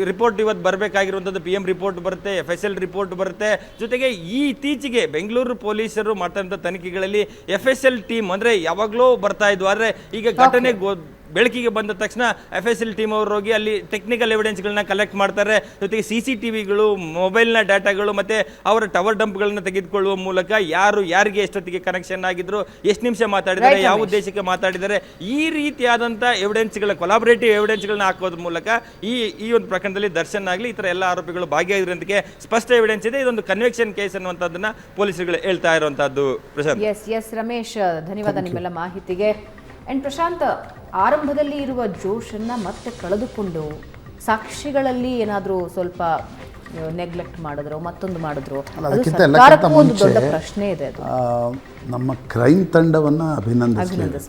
ರಿಪೋರ್ಟ್ ಇವತ್ತು ಬರಬೇಕಾಗಿರುವಂಥದ್ದು, PM ರಿಪೋರ್ಟ್ ಬರುತ್ತೆ, FSL ರಿಪೋರ್ಟ್ ಬರುತ್ತೆ. ಜೊತೆಗೆ ಇತ್ತೀಚೆಗೆ ಬೆಂಗಳೂರು ಪೊಲೀಸರು ಮಾಡ್ತಕ್ಕಂಥ ತನಿಖೆಗಳಲ್ಲಿ FSL ಟೀಮ್ ಅಂದರೆ ಯಾವಾಗಲೂ ಬರ್ತಾ ಇದ್ವು, ಆದರೆ ಈಗ ಘಟನೆ ಬೆಳಕಿಗೆ ಬಂದ ತಕ್ಷಣ FSL ಟೀಮ್ ಅವರು ಹೋಗಿ ಅಲ್ಲಿ ಟೆಕ್ನಿಕಲ್ ಎವಿಡೆನ್ಸ್ಗಳನ್ನ ಕಲೆಕ್ಟ್ ಮಾಡ್ತಾರೆ. ಜೊತೆಗೆ CCTVಗಳು, ಮೊಬೈಲ್ನ ಡಾಟಾಗಳು ಮತ್ತು ಅವರ ಟವರ್ ಡಂಪ್ಗಳನ್ನ ತೆಗೆದುಕೊಳ್ಳುವ ಮೂಲಕ ಯಾರಿಗೆ ಎಷ್ಟೊತ್ತಿಗೆ ಕನೆಕ್ಷನ್ ಆಗಿದ್ರು, ಎಷ್ಟು ನಿಮಿಷ ಮಾತಾಡಿದ್ದಾರೆ, ಯಾವ ಉದ್ದೇಶಕ್ಕೆ ಮಾತಾಡಿದ್ದಾರೆ, ಈ ರೀತಿಯಾದಂಥ ಎವಿಡೆನ್ಸ್ಗಳ ಕೊಲಾಬರೇಟಿವ್ ಎವಿಡೆನ್ಸ್ಗಳನ್ನ ಹಾಕೋದ್ರ ಮೂಲಕ ಈ ಒಂದು ಪ್ರಕರಣದಲ್ಲಿ ದರ್ಶನ್ ಆಗಲಿ ಈ ಥರ ಎಲ್ಲ ಆರೋಪಿಗಳು ಭಾಗಿಯಾಗಿರೋದಕ್ಕೆ ಸ್ಪಷ್ಟ ಎವಿಡೆನ್ಸ್ ಇದೆ. ಇದೊಂದು ಕನ್ವಿಕ್ಷನ್ ಕೇಸ್ ಅನ್ನುವಂಥದ್ದನ್ನ ಪೊಲೀಸರುಗಳು ಹೇಳ್ತಾ ಇರುವಂತಹದ್ದು. ಪ್ರಶಾಂತ್. ಎಸ್ ರಮೇಶ್, ಧನ್ಯವಾದ ನಿಮ್ಮೆಲ್ಲ ಮಾಹಿತಿಗೆ. ಆ್ಯಂಡ್ ಪ್ರಶಾಂತ್, ಆರಂಭದಲ್ಲಿ ಇರುವ ಜೋಶನ್ನು ಮತ್ತೆ ಕಳೆದುಕೊಂಡು ಸಾಕ್ಷಿಗಳಲ್ಲಿ ಏನಾದರೂ ಸ್ವಲ್ಪ ನೆಗ್ಲೆಕ್ಟ್ ಮಾಡಿದ್ರು, ಮತ್ತೊಂದು ಮಾಡಿದ್ರು, ಒಂದು ದೊಡ್ಡ ಪ್ರಶ್ನೆ ಇದೆ. ಅದು ನಮ್ಮ ಕ್ರೈಮ್ ತಂಡವನ್ನು ಅಭಿನಂದಿಸ್ಬೇಕು,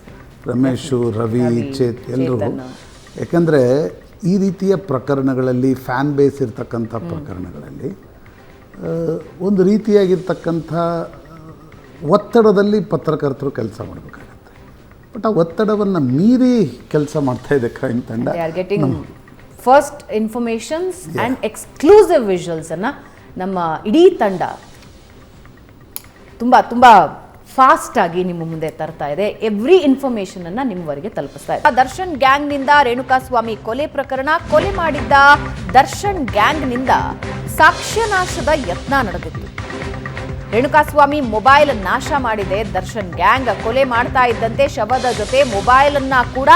ರಮೇಶು, ರವಿ, ಚೇತ್ ಎಲ್ಲರೂ. ಯಾಕಂದರೆ ಈ ರೀತಿಯ ಪ್ರಕರಣಗಳಲ್ಲಿ ಫ್ಯಾನ್ ಬೇಸ್ ಇರ್ತಕ್ಕಂಥ ಪ್ರಕರಣಗಳಲ್ಲಿ ಒಂದು ರೀತಿಯಾಗಿರ್ತಕ್ಕಂಥ ಒತ್ತಡದಲ್ಲಿ ಪತ್ರಕರ್ತರು ಕೆಲಸ ಮಾಡಬೇಕಾಗುತ್ತೆ. ಬಟ್ ಆ ಒತ್ತಡವನ್ನು ಮೀರಿ ಕೆಲಸ ಮಾಡ್ತಾ ಇದೆ ಕ್ರೈಮ್ ತಂಡ. First informations and exclusive visuals ಅನ್ನು ನಮ್ಮ ಇಡೀ ತಂಡ ತುಂಬ ಫಾಸ್ಟ್ ಆಗಿ ನಿಮ್ಮ ಮುಂದೆ ತರ್ತಾ ಇದೆ. ಎವ್ರಿ ಇನ್ಫಾರ್ಮೇಶನ್ ಅನ್ನ ನಿಮ್ಮವರೆಗೆ ತಲುಪಿಸ್ತಾ ಇದೆ. ದರ್ಶನ್ ಗ್ಯಾಂಗ್ ನಿಂದ ರೇಣುಕಾಸ್ವಾಮಿ ಕೊಲೆ ಪ್ರಕರಣ, ಕೊಲೆ ಮಾಡಿದ್ದ ದರ್ಶನ್ ಗ್ಯಾಂಗ್ ನಿಂದ ಸಾಕ್ಷ್ಯನಾಶದ ಯತ್ನ ನಡೆದಿತ್ತು. ರೇಣುಕಾಸ್ವಾಮಿ ಮೊಬೈಲ್ ನಾಶ ಮಾಡಿದೆ ದರ್ಶನ್ ಗ್ಯಾಂಗ್. ಕೊಲೆ ಮಾಡ್ತಾ ಇದ್ದಂತೆ ಶವದ ಜೊತೆ ಮೊಬೈಲ್ ಅನ್ನ ಕೂಡ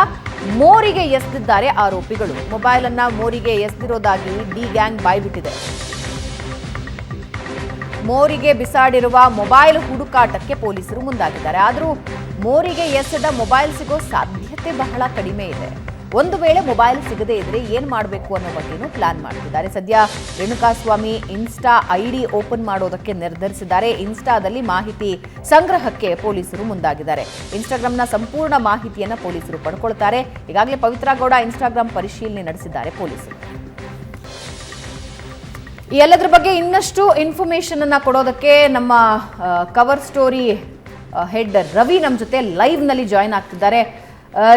ಮೋರಿಗೆ ಎಸೆದಿದ್ದಾರೆ ಆರೋಪಿಗಳು. ಮೊಬೈಲ್ ಅನ್ನ ಮೋರಿಗೆ ಎಸೆದಿರೋದಾಗಿ ಡಿ ಗ್ಯಾಂಗ್ ಬಾಯ್ಬಿಟ್ಟಿದೆ. ಮೋರಿಗೆ ಬಿಸಾಡಿರುವ ಮೊಬೈಲ್ ಹುಡುಕಾಟಕ್ಕೆ ಪೊಲೀಸರು ಮುಂದಾಗಿದ್ದಾರೆ. ಆದರೂ ಮೋರಿಗೆ ಎಸೆದ ಮೊಬೈಲ್ ಸಿಗೋ ಸಾಧ್ಯತೆ ಬಹಳ ಕಡಿಮೆ ಇದೆ. ಒಂದು ವೇಳೆ ಮೊಬೈಲ್ ಸಿಗದೇ ಇದ್ರೆ ಏನ್ ಮಾಡಬೇಕು ಅನ್ನೋ ಬಗ್ಗೆನೂ ಪ್ಲಾನ್ ಮಾಡ್ತಿದ್ದಾರೆ. ಸದ್ಯ ರೇಣುಕಾಸ್ವಾಮಿ ಇನ್ಸ್ಟಾ ಐಡಿ ಓಪನ್ ಮಾಡೋದಕ್ಕೆ ನಿರ್ಧರಿಸಿದ್ದಾರೆ. ಇನ್ಸ್ಟಾದಲ್ಲಿ ಮಾಹಿತಿ ಸಂಗ್ರಹಕ್ಕೆ ಪೊಲೀಸರು ಮುಂದಾಗಿದ್ದಾರೆ. ಇನ್ಸ್ಟಾಗ್ರಾಂನ ಸಂಪೂರ್ಣ ಮಾಹಿತಿಯನ್ನ ಪೊಲೀಸರು ಪಡ್ಕೊಳ್ತಾರೆ. ಈಗಾಗಲೇ ಪವಿತ್ರ ಗೌಡ ಇನ್ಸ್ಟಾಗ್ರಾಂ ಪರಿಶೀಲನೆ ನಡೆಸಿದ್ದಾರೆ ಪೊಲೀಸರು. ಈ ಎಲ್ಲದರ ಬಗ್ಗೆ ಇನ್ನಷ್ಟು ಇನ್ಫಾರ್ಮೇಶನ್ ಅನ್ನ ಕೊಡೋದಕ್ಕೆ ನಮ್ಮ ಕವರ್ ಸ್ಟೋರಿ ಹೆಡ್ ರವಿ ನಮ್ಮ ಜೊತೆ ಲೈವ್ ನಲ್ಲಿ ಜಾಯಿನ್ ಆಗ್ತಿದ್ದಾರೆ.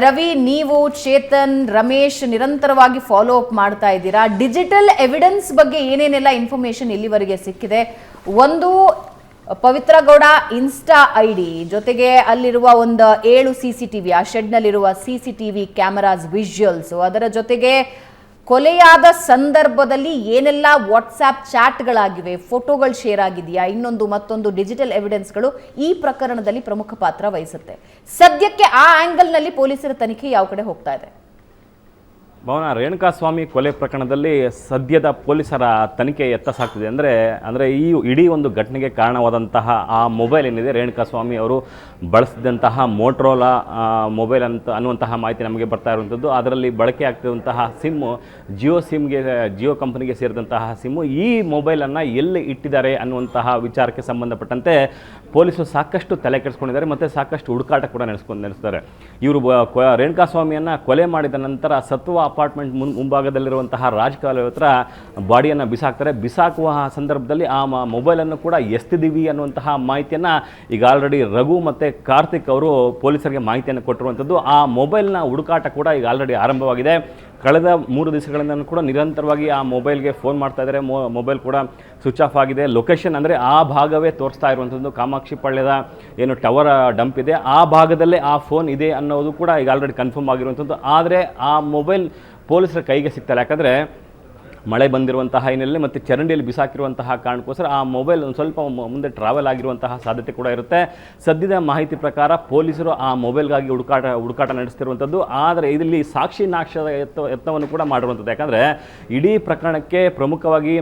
ರವಿ, ನೀವು, ಚೇತನ್, ರಮೇಶ್ ನಿರಂತರವಾಗಿ ಫಾಲೋ ಅಪ್ ಮಾಡ್ತಾ ಇದ್ದೀರಾ. ಡಿಜಿಟಲ್ ಎವಿಡೆನ್ಸ್ ಬಗ್ಗೆ ಏನೇನೆಲ್ಲ ಇನ್ಫಾರ್ಮೇಶನ್ ಇಲ್ಲಿವರೆಗೆ ಸಿಕ್ಕಿದೆ? ಒಂದು, ಪವಿತ್ರ ಗೌಡ ಇನ್ಸ್ಟಾ ಐಡಿ ಜೊತೆಗೆ ಅಲ್ಲಿರುವ ಒಂದು 7 CCTV, ಆ ಶೆಡ್ನಲ್ಲಿರುವ CCTV ಕ್ಯಾಮೆರಾಸ್ ವಿಜುವಲ್ಸ್, ಅದರ ಜೊತೆಗೆ ಕೊಲೆಯಾದ ಸಂದರ್ಭದಲ್ಲಿ ಏನೆಲ್ಲ ವಾಟ್ಸ್ಆ್ಯಪ್ ಚಾಟ್ಗಳಾಗಿವೆ, ಫೋಟೋಗಳು ಶೇರ್ ಆಗಿದೆಯಾ, ಇನ್ನೊಂದು ಮತ್ತೊಂದು ಡಿಜಿಟಲ್ ಎವಿಡೆನ್ಸ್ಗಳು ಈ ಪ್ರಕರಣದಲ್ಲಿ ಪ್ರಮುಖ ಪಾತ್ರ ವಹಿಸುತ್ತೆ. ಸದ್ಯಕ್ಕೆ ಆ ಆಂಗಲ್ನಲ್ಲಿ ಪೊಲೀಸರ ತನಿಖೆ ಯಾವ ಕಡೆ ಹೋಗ್ತಾ ಇದೆ? ಭವನ, ರೇಣುಕಾಸ್ವಾಮಿ ಕೊಲೆ ಪ್ರಕರಣದಲ್ಲಿ ಸದ್ಯದ ಪೊಲೀಸರ ತನಿಖೆ ಎತ್ತ ಸಾಗ್ತಿದೆ. ಅಂದರೆ ಈ ಇಡೀ ಒಂದು ಘಟನೆಗೆ ಕಾರಣವಾದಂತಹ ಆ ಮೊಬೈಲ್ ಏನಿದೆ, ರೇಣುಕಾಸ್ವಾಮಿ ಅವರು ಬಳಸಿದಂತಹ ಮೋಟ್ರೋಲಾ ಮೊಬೈಲ್ ಅನ್ನುವಂತಹ ಮಾಹಿತಿ ನಮಗೆ ಬರ್ತಾ ಇರುವಂಥದ್ದು. ಅದರಲ್ಲಿ ಬಳಕೆ ಆಗ್ತಿರುವಂತಹ ಸಿಮ್ಮು ಜಿಯೋ ಕಂಪನಿಗೆ ಸೇರಿದಂತಹ ಸಿಮ್ಮು. ಈ ಮೊಬೈಲನ್ನು ಎಲ್ಲಿ ಇಟ್ಟಿದ್ದಾರೆ ಅನ್ನುವಂತಹ ವಿಚಾರಕ್ಕೆ ಸಂಬಂಧಪಟ್ಟಂತೆ ಪೊಲೀಸರು ಸಾಕಷ್ಟು ತಲೆ ಕೆಡಿಸ್ಕೊಂಡಿದ್ದಾರೆ ಮತ್ತು ಸಾಕಷ್ಟು ಹುಡುಕಾಟ ಕೂಡ ನಡೆಸ್ತಾರೆ. ಇವರು ರೇಣುಕಾಸ್ವಾಮಿಯನ್ನು ಕೊಲೆ ಮಾಡಿದ ನಂತರ ಸತ್ವ ಅಪಾರ್ಟ್ಮೆಂಟ್ ಮುಂಭಾಗದಲ್ಲಿರುವಂತಹ ರಾಜಕಾಲುವೆ ಹತ್ರ ಬಾಡಿಯನ್ನು ಬಿಸಾಕುವ ಸಂದರ್ಭದಲ್ಲಿ ಆ ಮೊಬೈಲನ್ನು ಕೂಡ ಎಸ್ತಿದ್ದೀವಿ ಅನ್ನುವಂತಹ ಮಾಹಿತಿಯನ್ನು ಈಗ ಆಲ್ರೆಡಿ ರಘು ಮತ್ತು ಕಾರ್ತಿಕ್ ಅವರು ಪೊಲೀಸರಿಗೆ ಮಾಹಿತಿಯನ್ನು ಕೊಟ್ಟಿರುವಂಥದ್ದು. ಆ ಮೊಬೈಲ್ನ ಹುಡುಕಾಟ ಕೂಡ ಈಗ ಆಲ್ರೆಡಿ ಆರಂಭವಾಗಿದೆ. ಕಳೆದ 3 ದಿವಸಗಳಿಂದ ಕೂಡ ನಿರಂತರವಾಗಿ ಆ ಮೊಬೈಲ್ಗೆ ಫೋನ್ ಮಾಡ್ತಾ ಇದ್ದಾರೆ. ಮೊಬೈಲ್ ಕೂಡ ಸ್ವಿಚ್ ಆಫ್ ಆಗಿದೆ. ಲೊಕೇಶನ್ ಅಂದರೆ ಆ ಭಾಗವೇ ತೋರಿಸ್ತಾ ಇರುವಂಥದ್ದು. ಕಾಮಾಕ್ಷಿ ಪಾಳ್ಯದ ಏನು ಟವರ್ ಡಂಪ್ ಇದೆ ಆ ಭಾಗದಲ್ಲೇ ಆ ಫೋನ್ ಇದೆ ಅನ್ನೋದು ಕೂಡ ಈಗ ಆಲ್ರೆಡಿ ಕನ್ಫರ್ಮ್ ಆಗಿರುವಂಥದ್ದು. ಆದರೆ ಆ ಮೊಬೈಲ್ ಪೊಲೀಸರ ಕೈಗೆ ಸಿಗ್ತಾರೆ. ಯಾಕಂದರೆ ಮಳೆ ಬಂದಿರುವಂತಹ ಹಿನ್ನೆಲೆಯಲ್ಲಿ ಮತ್ತು ಚರಂಡಿಯಲ್ಲಿ ಬಿಸಾಕಿರುವಂತಹ ಕಾರಣಕ್ಕೋಸ್ಕರ ಆ ಮೊಬೈಲ್ ಒಂದು ಸ್ವಲ್ಪ ಮುಂದೆ ಟ್ರಾವೆಲ್ ಆಗಿರುವಂತಹ ಸಾಧ್ಯತೆ ಕೂಡ ಇರುತ್ತೆ. ಸದ್ಯದ ಮಾಹಿತಿ ಪ್ರಕಾರ ಪೊಲೀಸರು ಆ ಮೊಬೈಲ್ಗಾಗಿ ಹುಡುಕಾಟ ನಡೆಸ್ತಿರುವಂಥದ್ದು. ಆದರೆ ಇದರಲ್ಲಿ ಸಾಕ್ಷಿ ನಾಶದ ಯತ್ನವನ್ನು ಕೂಡ ಮಾಡಿರುವಂಥದ್ದು. ಯಾಕಂದರೆ ಇಡೀ ಪ್ರಕರಣಕ್ಕೆ ಪ್ರಮುಖವಾಗಿ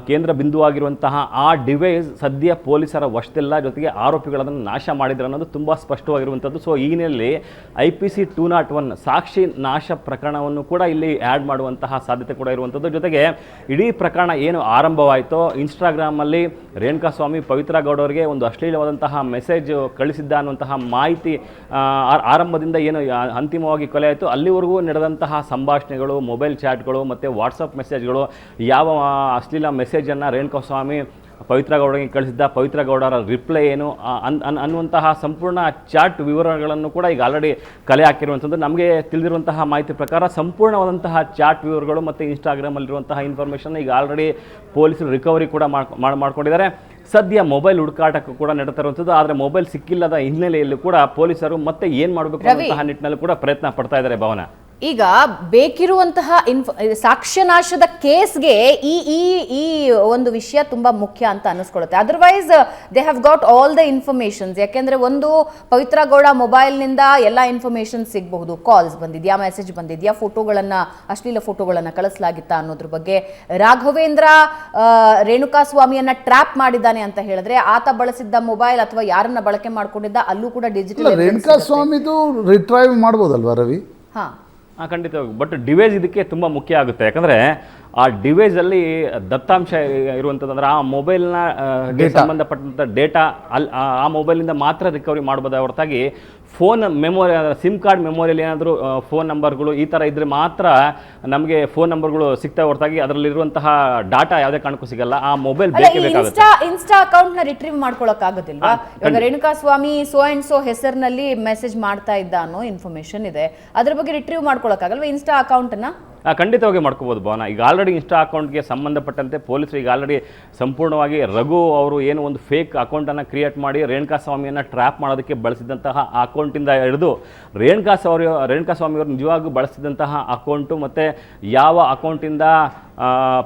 ಕೇಂದ್ರ ಬಿಂದುವಾಗಿರುವಂತಹ ಆ ಡಿವೈಸ್ ಸದ್ಯ ಪೊಲೀಸರ ವಶದಲ್ಲ, ಜೊತೆಗೆ ಆರೋಪಿಗಳನ್ನು ನಾಶ ಮಾಡಿದ್ರು ಅನ್ನೋದು ತುಂಬ ಸ್ಪಷ್ಟವಾಗಿರುವಂಥದ್ದು. ಸೊ ಈ ಹಿನ್ನೆಲೆಯಲ್ಲಿ IPC 201 ಸಾಕ್ಷಿ ನಾಶ ಪ್ರಕರಣವನ್ನು ಕೂಡ ಇಲ್ಲಿ ಆ್ಯಡ್ ಮಾಡುವಂತಹ ಸಾಧ್ಯತೆ ಕೂಡ ಇರುವಂಥದ್ದು. ಜೊತೆಗೆ ಇಡೀ ಪ್ರಕರಣ ಏನು ಆರಂಭವಾಯಿತೋ, ಇನ್ಸ್ಟಾಗ್ರಾಮಲ್ಲಿ ರೇಣುಕಾಸ್ವಾಮಿ ಪವಿತ್ರ ಗೌಡ ಅವರಿಗೆ ಒಂದು ಅಶ್ಲೀಲವಾದಂತಹ ಮೆಸೇಜ್ ಕಳಿಸಿದ್ದ ಅನ್ನುವಂತಹ ಮಾಹಿತಿ ಆರಂಭದಿಂದ ಏನು ಅಂತಿಮವಾಗಿ ಕೊಲೆ ಆಯಿತು ಅಲ್ಲಿವರೆಗೂ ನಡೆದಂತಹ ಸಂಭಾಷಣೆಗಳು, ಮೊಬೈಲ್ ಚಾಟ್ಗಳು ಮತ್ತು ವಾಟ್ಸಪ್ ಮೆಸೇಜ್ಗಳು, ಯಾವ ಅಶ್ಲೀಲ ಮೆಸೇಜನ್ನು ರೇಣುಕಾಸ್ವಾಮಿ ಪವಿತ್ರ ಗೌಡರಿಗೆ ಕಳಿಸಿದ್ದ, ಪವಿತ್ರ ಗೌಡರ ರಿಪ್ಲೈ ಏನು ಅನ್ನುವಂತಹ ಸಂಪೂರ್ಣ ಚಾಟ್ ವಿವರಗಳನ್ನು ಕೂಡ ಈಗ ಆಲ್ರೆಡಿ ಕಲೆ ಹಾಕಿರುವಂಥದ್ದು. ನಮಗೆ ತಿಳಿದಿರುವಂತಹ ಮಾಹಿತಿ ಪ್ರಕಾರ ಸಂಪೂರ್ಣವಾದಂತಹ ಚಾಟ್ ವಿವರಗಳು ಮತ್ತು ಇನ್ಸ್ಟಾಗ್ರಾಮಲ್ಲಿರುವಂತಹ ಇನ್ಫಾರ್ಮೇಷನ್ ಈಗ ಆಲ್ರೆಡಿ ಪೊಲೀಸರು ರಿಕವರಿ ಕೂಡ ಮಾಡ್ಕೊಂಡಿದ್ದಾರೆ. ಸದ್ಯ ಮೊಬೈಲ್ ಹುಡುಕಾಟಕ್ಕೂ ಕೂಡ ನಡೀತಾ ಇರುವಂಥದ್ದು. ಆದರೆ ಮೊಬೈಲ್ ಸಿಕ್ಕಿಲ್ಲದ ಹಿನ್ನೆಲೆಯಲ್ಲಿ ಕೂಡ ಪೊಲೀಸರು ಮತ್ತೆ ಏನು ಮಾಡಬೇಕು ಅನ್ನುವಂತಹ ನಿಟ್ಟಿನಲ್ಲಿ ಕೂಡ ಪ್ರಯತ್ನ ಪಡ್ತಾ ಇದ್ದಾರೆ. ಭವನ, ಈಗ ಬೇಕಿರುವಂತಹ ಸಾಕ್ಷ್ಯನಾಶದ ಕೇಸ್ಗೆ ಈ ಒಂದು ವಿಷಯ ತುಂಬಾ ಮುಖ್ಯ ಅಂತ ಅನಿಸ್ಕೊಳ್ಳುತ್ತೆ. Otherwise they have got all the informations. ಯಾಕೆಂದ್ರೆ ಒಂದು ಪವಿತ್ರ ಗೌಡ ಮೊಬೈಲ್ನಿಂದ ಎಲ್ಲ ಇನ್ಫಾರ್ಮೇಶನ್ ಸಿಗಬಹುದು. ಕಾಲ್ಸ್ ಬಂದಿದ್ಯಾ, ಮೆಸೇಜ್ ಬಂದಿದ್ಯಾ, ಅಶ್ಲೀಲ ಫೋಟೋಗಳನ್ನ ಕಳಿಸಲಾಗಿತ್ತಾ ಅನ್ನೋದ್ರ ಬಗ್ಗೆ. ರಾಘವೇಂದ್ರ ರೇಣುಕಾಸ್ವಾಮಿಯನ್ನ ಟ್ರ್ಯಾಪ್ ಮಾಡಿದ್ದಾನೆ ಅಂತ ಹೇಳಿದ್ರೆ ಆತ ಬಳಸಿದ್ದ ಮೊಬೈಲ್ ಅಥವಾ ಯಾರನ್ನ ಬಳಕೆ ಮಾಡ್ಕೊಂಡಿದ್ದ ಅಲ್ಲೂ ಕೂಡ ಡಿಜಿಟಲ್ ರೇಣುಕಾಸ್ವಾಮಿದು ರಿಟ್ರೈವ್ ಮಾಡ್ಬೋದಲ್ವಾ ರವಿ? ಖಂಡಿತವಾಗಿ. ಬಟ್ ಡಿವೈಸ್ ಇದಕ್ಕೆ ತುಂಬ ಮುಖ್ಯ ಆಗುತ್ತೆ. ಯಾಕಂದರೆ ಆ ಡಿವೈಸಲ್ಲಿ ದತ್ತಾಂಶ ಇರುವಂಥದ್ದು, ಅಂದರೆ ಆ ಮೊಬೈಲ್ನ ಸಂಬಂಧಪಟ್ಟಂಥ ಡೇಟಾ ಆ ಮೊಬೈಲಿಂದ ಮಾತ್ರ ರಿಕವರಿ ಮಾಡ್ಬೋದ ಹೊರತಾಗಿ ಫೋನ್ ಮೆಮೊರಿ, ಸಿಮ್ ಕಾರ್ಡ್ ಮೆಮೊರಿಯಲ್ಲಿ ಏನಾದರೂ ಫೋನ್ ನಂಬರ್ಗಳು ಈ ಥರ ಇದ್ದರೆ ಮಾತ್ರ ನಮಗೆ ಫೋನ್ ನಂಬರ್ಗಳು ಸಿಗ್ತಾ ಹೊರತಾಗಿ ಅದರಲ್ಲಿರುವಂತಹ ಡಾಟಾ ಯಾವುದೇ ಕಾರಣಕ್ಕೂ ಸಿಗಲ್ಲ. ಆ ಮೊಬೈಲ್ ಬೇಕೇ ಬೇಕಾಗುತ್ತೆ. ಇನ್ಸ್ಟಾ ಅಕೌಂಟ್ನ ರಿಟ್ರೀವ್ ಮಾಡ್ಕೊಳಕ್ ಆಗೋದಿಲ್ವಾ? ಇವಾಗ ರೇಣುಕಾಸ್ವಾಮಿ ಸೋ ಅಂಡ್ ಸೋ ಹೆಸರಿನಲ್ಲಿ ಮೆಸೇಜ್ ಮಾಡ್ತಾ ಇದ್ದ ಅನ್ನೋ ಇನ್ಫಾರ್ಮೇಶನ್ ಇದೆ. ಅದ್ರ ಬಗ್ಗೆ ರಿಟ್ರೀವ್ ಮಾಡ್ಕೊಳಕ್ಕಾಗಲ್ವಾ ಇನ್ಸ್ಟಾ ಅಕೌಂಟ್ನ? ಖಂಡಿತವಾಗಿ ಮಾಡ್ಕೋಬೋದು ಭವನ. ಈಗ ಆಲ್ರೆಡಿ ಇನ್ಸ್ಟಾ ಅಕೌಂಟ್ಗೆ ಸಂಬಂಧಪಟ್ಟಂತೆ ಪೊಲೀಸರು ಈಗ ಆಲ್ರೆಡಿ ಸಂಪೂರ್ಣವಾಗಿ ರಘು ಅವರು ಏನು ಒಂದು ಫೇಕ್ ಅಕೌಂಟನ್ನು ಕ್ರಿಯೇಟ್ ಮಾಡಿ ರೇಣುಕಾಸ್ವಾಮಿಯನ್ನು ಟ್ರ್ಯಾಪ್ ಮಾಡೋದಕ್ಕೆ ಬಳಸಿದಂತಹ ಅಕೌಂಟಿಂದ ಹಿಡಿದು ರೇಣುಕಾಸ್ವಾಮಿಯವರು ನಿಜವಾಗೂ ಬಳಸಿದಂತಹ ಅಕೌಂಟು ಮತ್ತು ಯಾವ ಅಕೌಂಟಿಂದ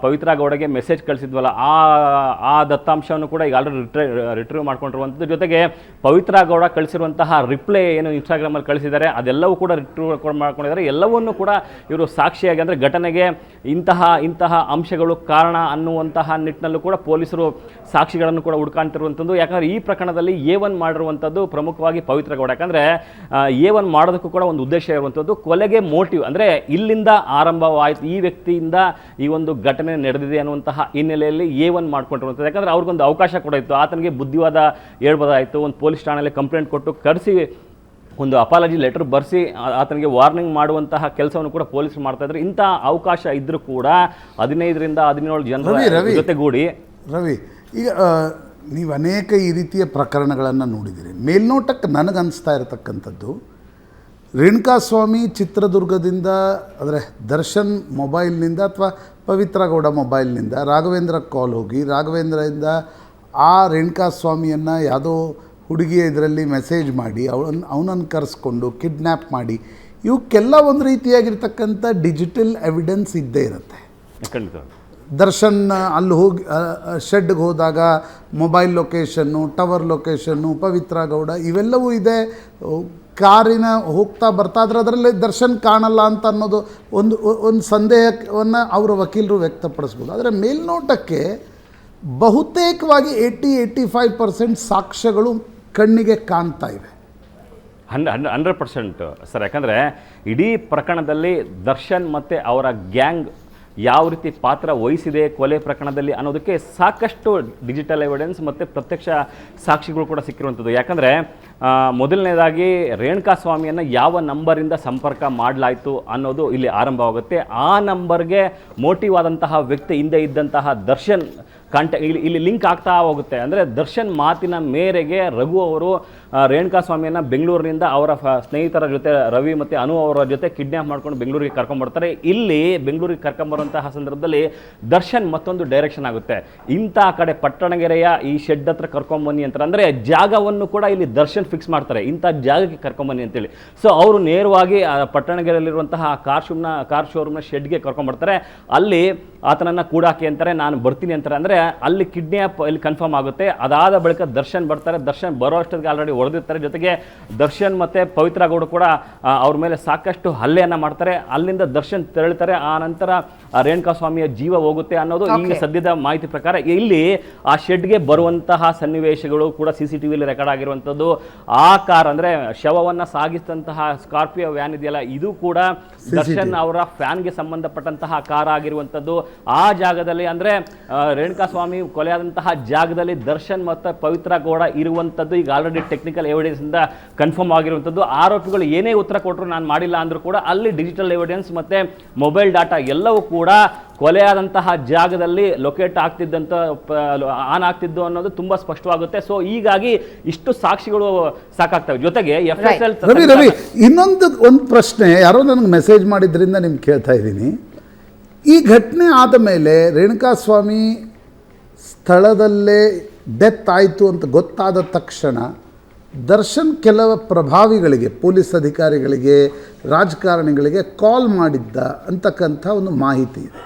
ಪವಿತ್ರ ಗೌಡಗೆ ಮೆಸೇಜ್ ಕಳಿಸಿದ್ವಲ್ಲ ಆ ದತ್ತಾಂಶವನ್ನು ಕೂಡ ಈಗ ಆಲ್ರೆಡಿ ರಿಟ್ರೀವ್ ಮಾಡ್ಕೊಂಡಿರುವಂಥದ್ದು. ಜೊತೆಗೆ ಪವಿತ್ರ ಗೌಡ ಕಳಿಸಿರುವಂತಹ ರಿಪ್ಲೈ ಏನು ಇನ್ಸ್ಟಾಗ್ರಾಮಲ್ಲಿ ಕಳಿಸಿದ್ದಾರೆ ಅದೆಲ್ಲವೂ ಕೂಡ ರಿಟ್ರೀವ್ ಮಾಡ್ಕೊಂಡಿದ್ದಾರೆ. ಎಲ್ಲವನ್ನೂ ಕೂಡ ಇವರು ಸಾಕ್ಷಿಯಾಗಿ, ಅಂದರೆ ಘಟನೆಗೆ ಇಂತಹ ಅಂಶಗಳು ಕಾರಣ ಅನ್ನುವಂತಹ ನಿಟ್ಟಿನಲ್ಲೂ ಕೂಡ ಪೊಲೀಸರು ಸಾಕ್ಷಿಗಳನ್ನು ಕೂಡ ಹುಡ್ಕಾಂತಿರುವಂಥದ್ದು. ಯಾಕಂದರೆ ಈ ಪ್ರಕರಣದಲ್ಲಿ A1 ಮಾಡಿರುವಂಥದ್ದು ಪ್ರಮುಖವಾಗಿ ಪವಿತ್ರ ಗೌಡ. ಯಾಕಂದರೆ A1 ಮಾಡೋದಕ್ಕೂ ಕೂಡ ಒಂದು ಉದ್ದೇಶ ಇರುವಂಥದ್ದು, ಕೊಲೆಗೆ ಮೋಟಿವ್, ಅಂದರೆ ಇಲ್ಲಿಂದ ಆರಂಭವಾಯಿತು, ಈ ವ್ಯಕ್ತಿಯಿಂದ ಈ ಒಂದು ಘಟನೆ ನಡೆದಿದೆ ಅನ್ನುವಂತಹ ಹಿನ್ನೆಲೆಯಲ್ಲಿ A1 ಮಾಡ್ಕೊಂಡಿರುವಂಥದ್ದು. ಯಾಕಂದರೆ ಅವ್ರಿಗೊಂದು ಅವಕಾಶ ಕೂಡ ಇತ್ತು, ಆತನಿಗೆ ಬುದ್ಧಿವಾದ ಹೇಳ್ಬೋದಾಯಿತು, ಒಂದು ಪೊಲೀಸ್ ಠಾಣೆಯಲ್ಲಿ ಕಂಪ್ಲೇಂಟ್ ಕೊಟ್ಟು ಕರೆಸಿ ಒಂದು ಅಪಾಲಜಿ ಲೆಟರ್ ಬರೆಸಿ ಆತನಿಗೆ ವಾರ್ನಿಂಗ್ ಮಾಡುವಂತಹ ಕೆಲಸವನ್ನು ಕೂಡ ಪೊಲೀಸರು ಮಾಡ್ತಾ ಇದ್ದಾರೆ. ಇಂಥ ಅವಕಾಶ ಇದ್ದರೂ ಕೂಡ 15ರಿಂದ 17 ಜನರ ಜೊತೆಗೂಡಿ ರವಿ, ಈಗ ನೀವು ಅನೇಕ ಈ ರೀತಿಯ ಪ್ರಕರಣಗಳನ್ನು ನೋಡಿದ್ದೀರಿ. ಮೇಲ್ನೋಟಕ್ಕೆ ನನಗನ್ನಿಸ್ತಾ ಇರತಕ್ಕಂಥದ್ದು, ರೇಣುಕಾಸ್ವಾಮಿ ಚಿತ್ರದುರ್ಗದಿಂದ, ಅಂದರೆ ದರ್ಶನ್ ಮೊಬೈಲ್ನಿಂದ ಅಥವಾ ಪವಿತ್ರ ಗೌಡ ಮೊಬೈಲ್ನಿಂದ ರಾಘವೇಂದ್ರ ಕಾಲ್ ಹೋಗಿ, ರಾಘವೇಂದ್ರದಿಂದ ಆ ರೇಣುಕಾಸ್ವಾಮಿಯನ್ನು ಯಾವುದೋ ಹುಡುಗಿಯ ಇದರಲ್ಲಿ ಮೆಸೇಜ್ ಮಾಡಿ ಅವನನ್ನು ಕರೆಸ್ಕೊಂಡು ಕಿಡ್ನ್ಯಾಪ್ ಮಾಡಿ, ಇವಕ್ಕೆಲ್ಲ ಒಂದು ರೀತಿಯಾಗಿರ್ತಕ್ಕಂಥ ಡಿಜಿಟಲ್ ಎವಿಡೆನ್ಸ್ ಇದ್ದೇ ಇರುತ್ತೆ. ಖಂಡಿತ ದರ್ಶನ್ ಅಲ್ಲಿ ಹೋಗಿ ಶೆಡ್ಗೆ ಹೋದಾಗ mobile location, tower location, Pavithra Gowda ಇವೆಲ್ಲವೂ ಇದೆ. ಕಾರಿನ ಹೋಗ್ತಾ ಬರ್ತಾ ಇದ್ರೆ ಅದರಲ್ಲಿ ದರ್ಶನ್ ಕಾಣಲ್ಲ ಅಂತ ಅನ್ನೋದು ಒಂದು ಸಂದೇಹವನ್ನು ಅವರ ವಕೀಲರು ವ್ಯಕ್ತಪಡಿಸ್ಬೋದು. ಆದರೆ ಮೇಲ್ನೋಟಕ್ಕೆ ಬಹುತೇಕವಾಗಿ 85% ಸಾಕ್ಷ್ಯಗಳು ಕಣ್ಣಿಗೆ ಕಾಣ್ತಾ ಇವೆ. 100% ಸರ್. ಯಾಕಂದರೆ ಇಡೀ ಪ್ರಕರಣದಲ್ಲಿ ದರ್ಶನ್ ಮತ್ತು ಅವರ ಗ್ಯಾಂಗ್ ಯಾವ ರೀತಿ ಪಾತ್ರ ವಹಿಸಿದೆ ಕೊಲೆ ಪ್ರಕರಣದಲ್ಲಿ ಅನ್ನೋದಕ್ಕೆ ಸಾಕಷ್ಟು ಡಿಜಿಟಲ್ ಎವಿಡೆನ್ಸ್ ಮತ್ತು ಪ್ರತ್ಯಕ್ಷ ಸಾಕ್ಷಿಗಳು ಕೂಡ ಸಿಕ್ಕಿರುವಂಥದ್ದು. ಯಾಕಂದರೆ ಮೊದಲನೇದಾಗಿ ರೇಣುಕಾಸ್ವಾಮಿಯನ್ನು ಯಾವ ನಂಬರಿಂದ ಸಂಪರ್ಕ ಮಾಡಲಾಯಿತು ಅನ್ನೋದು ಇಲ್ಲಿ ಆರಂಭವಾಗುತ್ತೆ. ಆ ನಂಬರ್ಗೆ ಮೋಟಿವ್ ಆದಂತಹ ವ್ಯಕ್ತಿ ಹಿಂದೆ ಇದ್ದಂತಹ ದರ್ಶನ್ ಇಲ್ಲಿ ಲಿಂಕ್ ಆಗ್ತಾ ಹೋಗುತ್ತೆ. ಅಂದರೆ ದರ್ಶನ್ ಮಾತಿನ ಮೇರೆಗೆ ರಘು ಅವರು ರೇಣುಕಾಸ್ವಾಮಿಯನ್ನು ಬೆಂಗಳೂರಿನಿಂದ ಅವರ ಸ್ನೇಹಿತರ ಜೊತೆ ರವಿ ಮತ್ತು ಅನು ಅವರ ಜೊತೆ ಕಿಡ್ನ್ಯಾಪ್ ಮಾಡ್ಕೊಂಡು ಬೆಂಗಳೂರಿಗೆ ಕರ್ಕೊಂಡ್ಬರ್ತಾರೆ. ಇಲ್ಲಿ ಬೆಂಗಳೂರಿಗೆ ಕರ್ಕೊಂಬರುವಂತಹ ಸಂದರ್ಭದಲ್ಲಿ ದರ್ಶನ್ ಮತ್ತೊಂದು ಡೈರೆಕ್ಷನ್ ಆಗುತ್ತೆ, ಇಂಥ ಕಡೆ ಪಟ್ಟಣಗೆರೆಯ ಈ ಶೆಡ್ ಹತ್ರ ಕರ್ಕೊಂಬನ್ನಿ ಅಂತಾರೆ. ಅಂದರೆ ಜಾಗವನ್ನು ಕೂಡ ಇಲ್ಲಿ ದರ್ಶನ್ ಫಿಕ್ಸ್ ಮಾಡ್ತಾರೆ, ಇಂಥ ಜಾಗಕ್ಕೆ ಕರ್ಕೊಂಬನ್ನಿ ಅಂತೇಳಿ. ಸೊ ಅವರು ನೇರವಾಗಿ ಪಟ್ಟಣಗೆರೆಯಲ್ಲಿರುವಂತಹ ಕಾರ್ ಶೋರೂಮ್ನ ಶೆಡ್ಗೆ ಕರ್ಕೊಂಡ್ಬರ್ತಾರೆ. ಅಲ್ಲಿ ಆತನನ್ನು ಕೂಡಾಕಿ ಅಂತಾರೆ, ನಾನು ಬರ್ತೀನಿ ಅಂತಾರೆ. ಅಂದರೆ ಅಲ್ಲಿ ಕಿಡ್ನ್ಯಾಪ್ ಇಲ್ಲಿ ಕನ್ಫರ್ಮ್ ಆಗುತ್ತೆ. ಅದಾದ ಬಳಿಕ ದರ್ಶನ್ ಬರ್ತಾರೆ. ದರ್ಶನ್ ಬರೋ ಅಷ್ಟೊತ್ತಿಗೆ ಆಲ್ರೆಡಿ ಹೊಡೆದಿರ್ತಾರೆ. ಜೊತೆಗೆ ದರ್ಶನ್ ಮತ್ತು ಪವಿತ್ರ ಗೌಡ ಕೂಡ ಅವ್ರ ಮೇಲೆ ಸಾಕಷ್ಟು ಹಲ್ಲೆಯನ್ನು ಮಾಡ್ತಾರೆ. ಅಲ್ಲಿಂದ ದರ್ಶನ್ ತೆರಳುತ್ತಾರೆ. ಆ ನಂತರ ರೇಣುಕಾಸ್ವಾಮಿಯ ಜೀವ ಹೋಗುತ್ತೆ ಅನ್ನೋದು ಈಗ ಸದ್ಯದ ಮಾಹಿತಿ ಪ್ರಕಾರ. ಇಲ್ಲಿ ಆ ಶೆಡ್ಗೆ ಬರುವಂತಹ ಸನ್ನಿವೇಶಗಳು ಕೂಡ CCTVಯಲ್ಲಿ ರೆಕಾರ್ಡ್ ಆಗಿರುವಂಥದ್ದು. ಆ ಕಾರ್ ಅಂದರೆ ಶವವನ್ನು ಸಾಗಿಸಿದಂತಹ ಸ್ಕಾರ್ಪಿಯೋ ವ್ಯಾನ್ ಇದೆಯಲ್ಲ, ಇದು ಕೂಡ ದರ್ಶನ್ ಅವರ ಫ್ಯಾನ್ಗೆ ಸಂಬಂಧಪಟ್ಟಂತಹ ಕಾರ್ ಆಗಿರುವಂಥದ್ದು. ಆ ಜಾಗದಲ್ಲಿ ಅಂದರೆ ರೇಣುಕಾಸ್ವಾಮಿ ಕೊಲೆಯಾದಂತಹ ಜಾಗದಲ್ಲಿ ದರ್ಶನ್ ಮತ್ತು ಪವಿತ್ರ ಗೌಡ ಇರುವಂಥದ್ದು ಈಗ ಆಲ್ರೆಡಿ ಟೆಕ್ನಿಕಲ್ ಎವಿಡೆನ್ಸ್ ಇಂದ ಕನ್ಫರ್ಮ್ ಆಗಿರುವಂಥದ್ದು. ಆರೋಪಿಗಳು ಏನೇ ಉತ್ತರ ಕೊಟ್ಟರು ನಾನು ಮಾಡಿಲ್ಲ ಅಂದರೂ ಕೂಡ ಅಲ್ಲಿ ಡಿಜಿಟಲ್ ಎವಿಡೆನ್ಸ್ ಮತ್ತು ಮೊಬೈಲ್ ಡಾಟಾ ಎಲ್ಲವೂ ಕೂಡ ಕೊಲೆಯಾದಂತಹ ಜಾಗದಲ್ಲಿ ಲೊಕೇಟ್ ಆಗ್ತಿದ್ದಂಥ ಆನ್ ಆಗ್ತಿದ್ದು ಅನ್ನೋದು ತುಂಬ ಸ್ಪಷ್ಟವಾಗುತ್ತೆ. ಸೊ ಹೀಗಾಗಿ ಇಷ್ಟು ಸಾಕ್ಷಿಗಳು ಸಾಕಾಗ್ತವೆ. ಜೊತೆಗೆ FSL ರವಿ ಒಂದು ಪ್ರಶ್ನೆ ಯಾರೋ ನನಗೆ ಮೆಸೇಜ್ ಮಾಡಿದ್ರಿಂದ ನಿಮ್ಗೆ ಕೇಳ್ತಾ ಇದ್ದೀನಿ. ಈ ಘಟನೆ ಆದ ಮೇಲೆ ರೇಣುಕಾಸ್ವಾಮಿ ಸ್ಥಳದಲ್ಲೇ ಡೆತ್ ಆಯಿತು ಅಂತ ಗೊತ್ತಾದ ತಕ್ಷಣ ದರ್ಶನ್ ಕೆಲವು ಪ್ರಭಾವಿಗಳಿಗೆ, ಪೊಲೀಸ್ ಅಧಿಕಾರಿಗಳಿಗೆ, ರಾಜಕಾರಣಿಗಳಿಗೆ ಕಾಲ್ ಮಾಡಿದ್ದ ಅಂತಕ್ಕಂಥ ಒಂದು ಮಾಹಿತಿ ಇದೆ.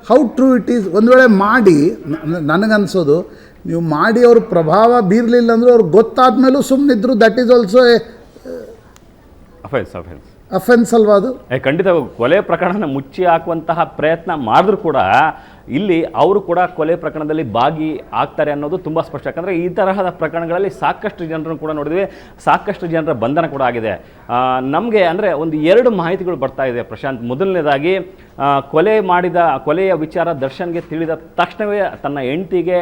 How true it is? ಒಂದು ವೇಳೆ ಮಾಡಿ, ನನಗನ್ಸೋದು ನೀವು ಮಾಡಿ ಅವ್ರ ಪ್ರಭಾವ ಬೀರಲಿಲ್ಲ ಅಂದರೂ ಅವ್ರಿಗೆ ಗೊತ್ತಾದ ಮೇಲೂ ಸುಮ್ಮನಿದ್ರು, ದಟ್ ಈಸ್ ಆಲ್ಸೋ ಅಫೆನ್ಸ್ ಅಲ್ವಾ ಅದು? ಖಂಡಿತ. ಕೊಲೆ ಪ್ರಕರಣ ಮುಚ್ಚಿ ಹಾಕುವಂತಹ ಪ್ರಯತ್ನ ಮಾಡಿದ್ರು ಕೂಡ ಇಲ್ಲಿ ಅವರು ಕೂಡ ಕೊಲೆ ಪ್ರಕರಣದಲ್ಲಿ ಭಾಗಿ ಆಗ್ತಾರೆ ಅನ್ನೋದು ತುಂಬ ಸ್ಪಷ್ಟ. ಯಾಕಂದರೆ ಈ ತರಹದ ಪ್ರಕರಣಗಳಲ್ಲಿ ಸಾಕಷ್ಟು ಜನರನ್ನು ಕೂಡ ನೋಡಿದ್ವಿ, ಸಾಕಷ್ಟು ಜನರ ಬಂಧನ ಕೂಡ ಆಗಿದೆ. ನಮಗೆ ಅಂದರೆ ಒಂದು 2 ಮಾಹಿತಿಗಳು ಬರ್ತಾ ಇದೆ ಪ್ರಶಾಂತ್. ಮೊದಲನೇದಾಗಿ ಕೊಲೆಯ ವಿಚಾರ ದರ್ಶನ್ಗೆ ತಿಳಿದ ತಕ್ಷಣವೇ ತನ್ನ ಹೆಂಡತಿಗೆ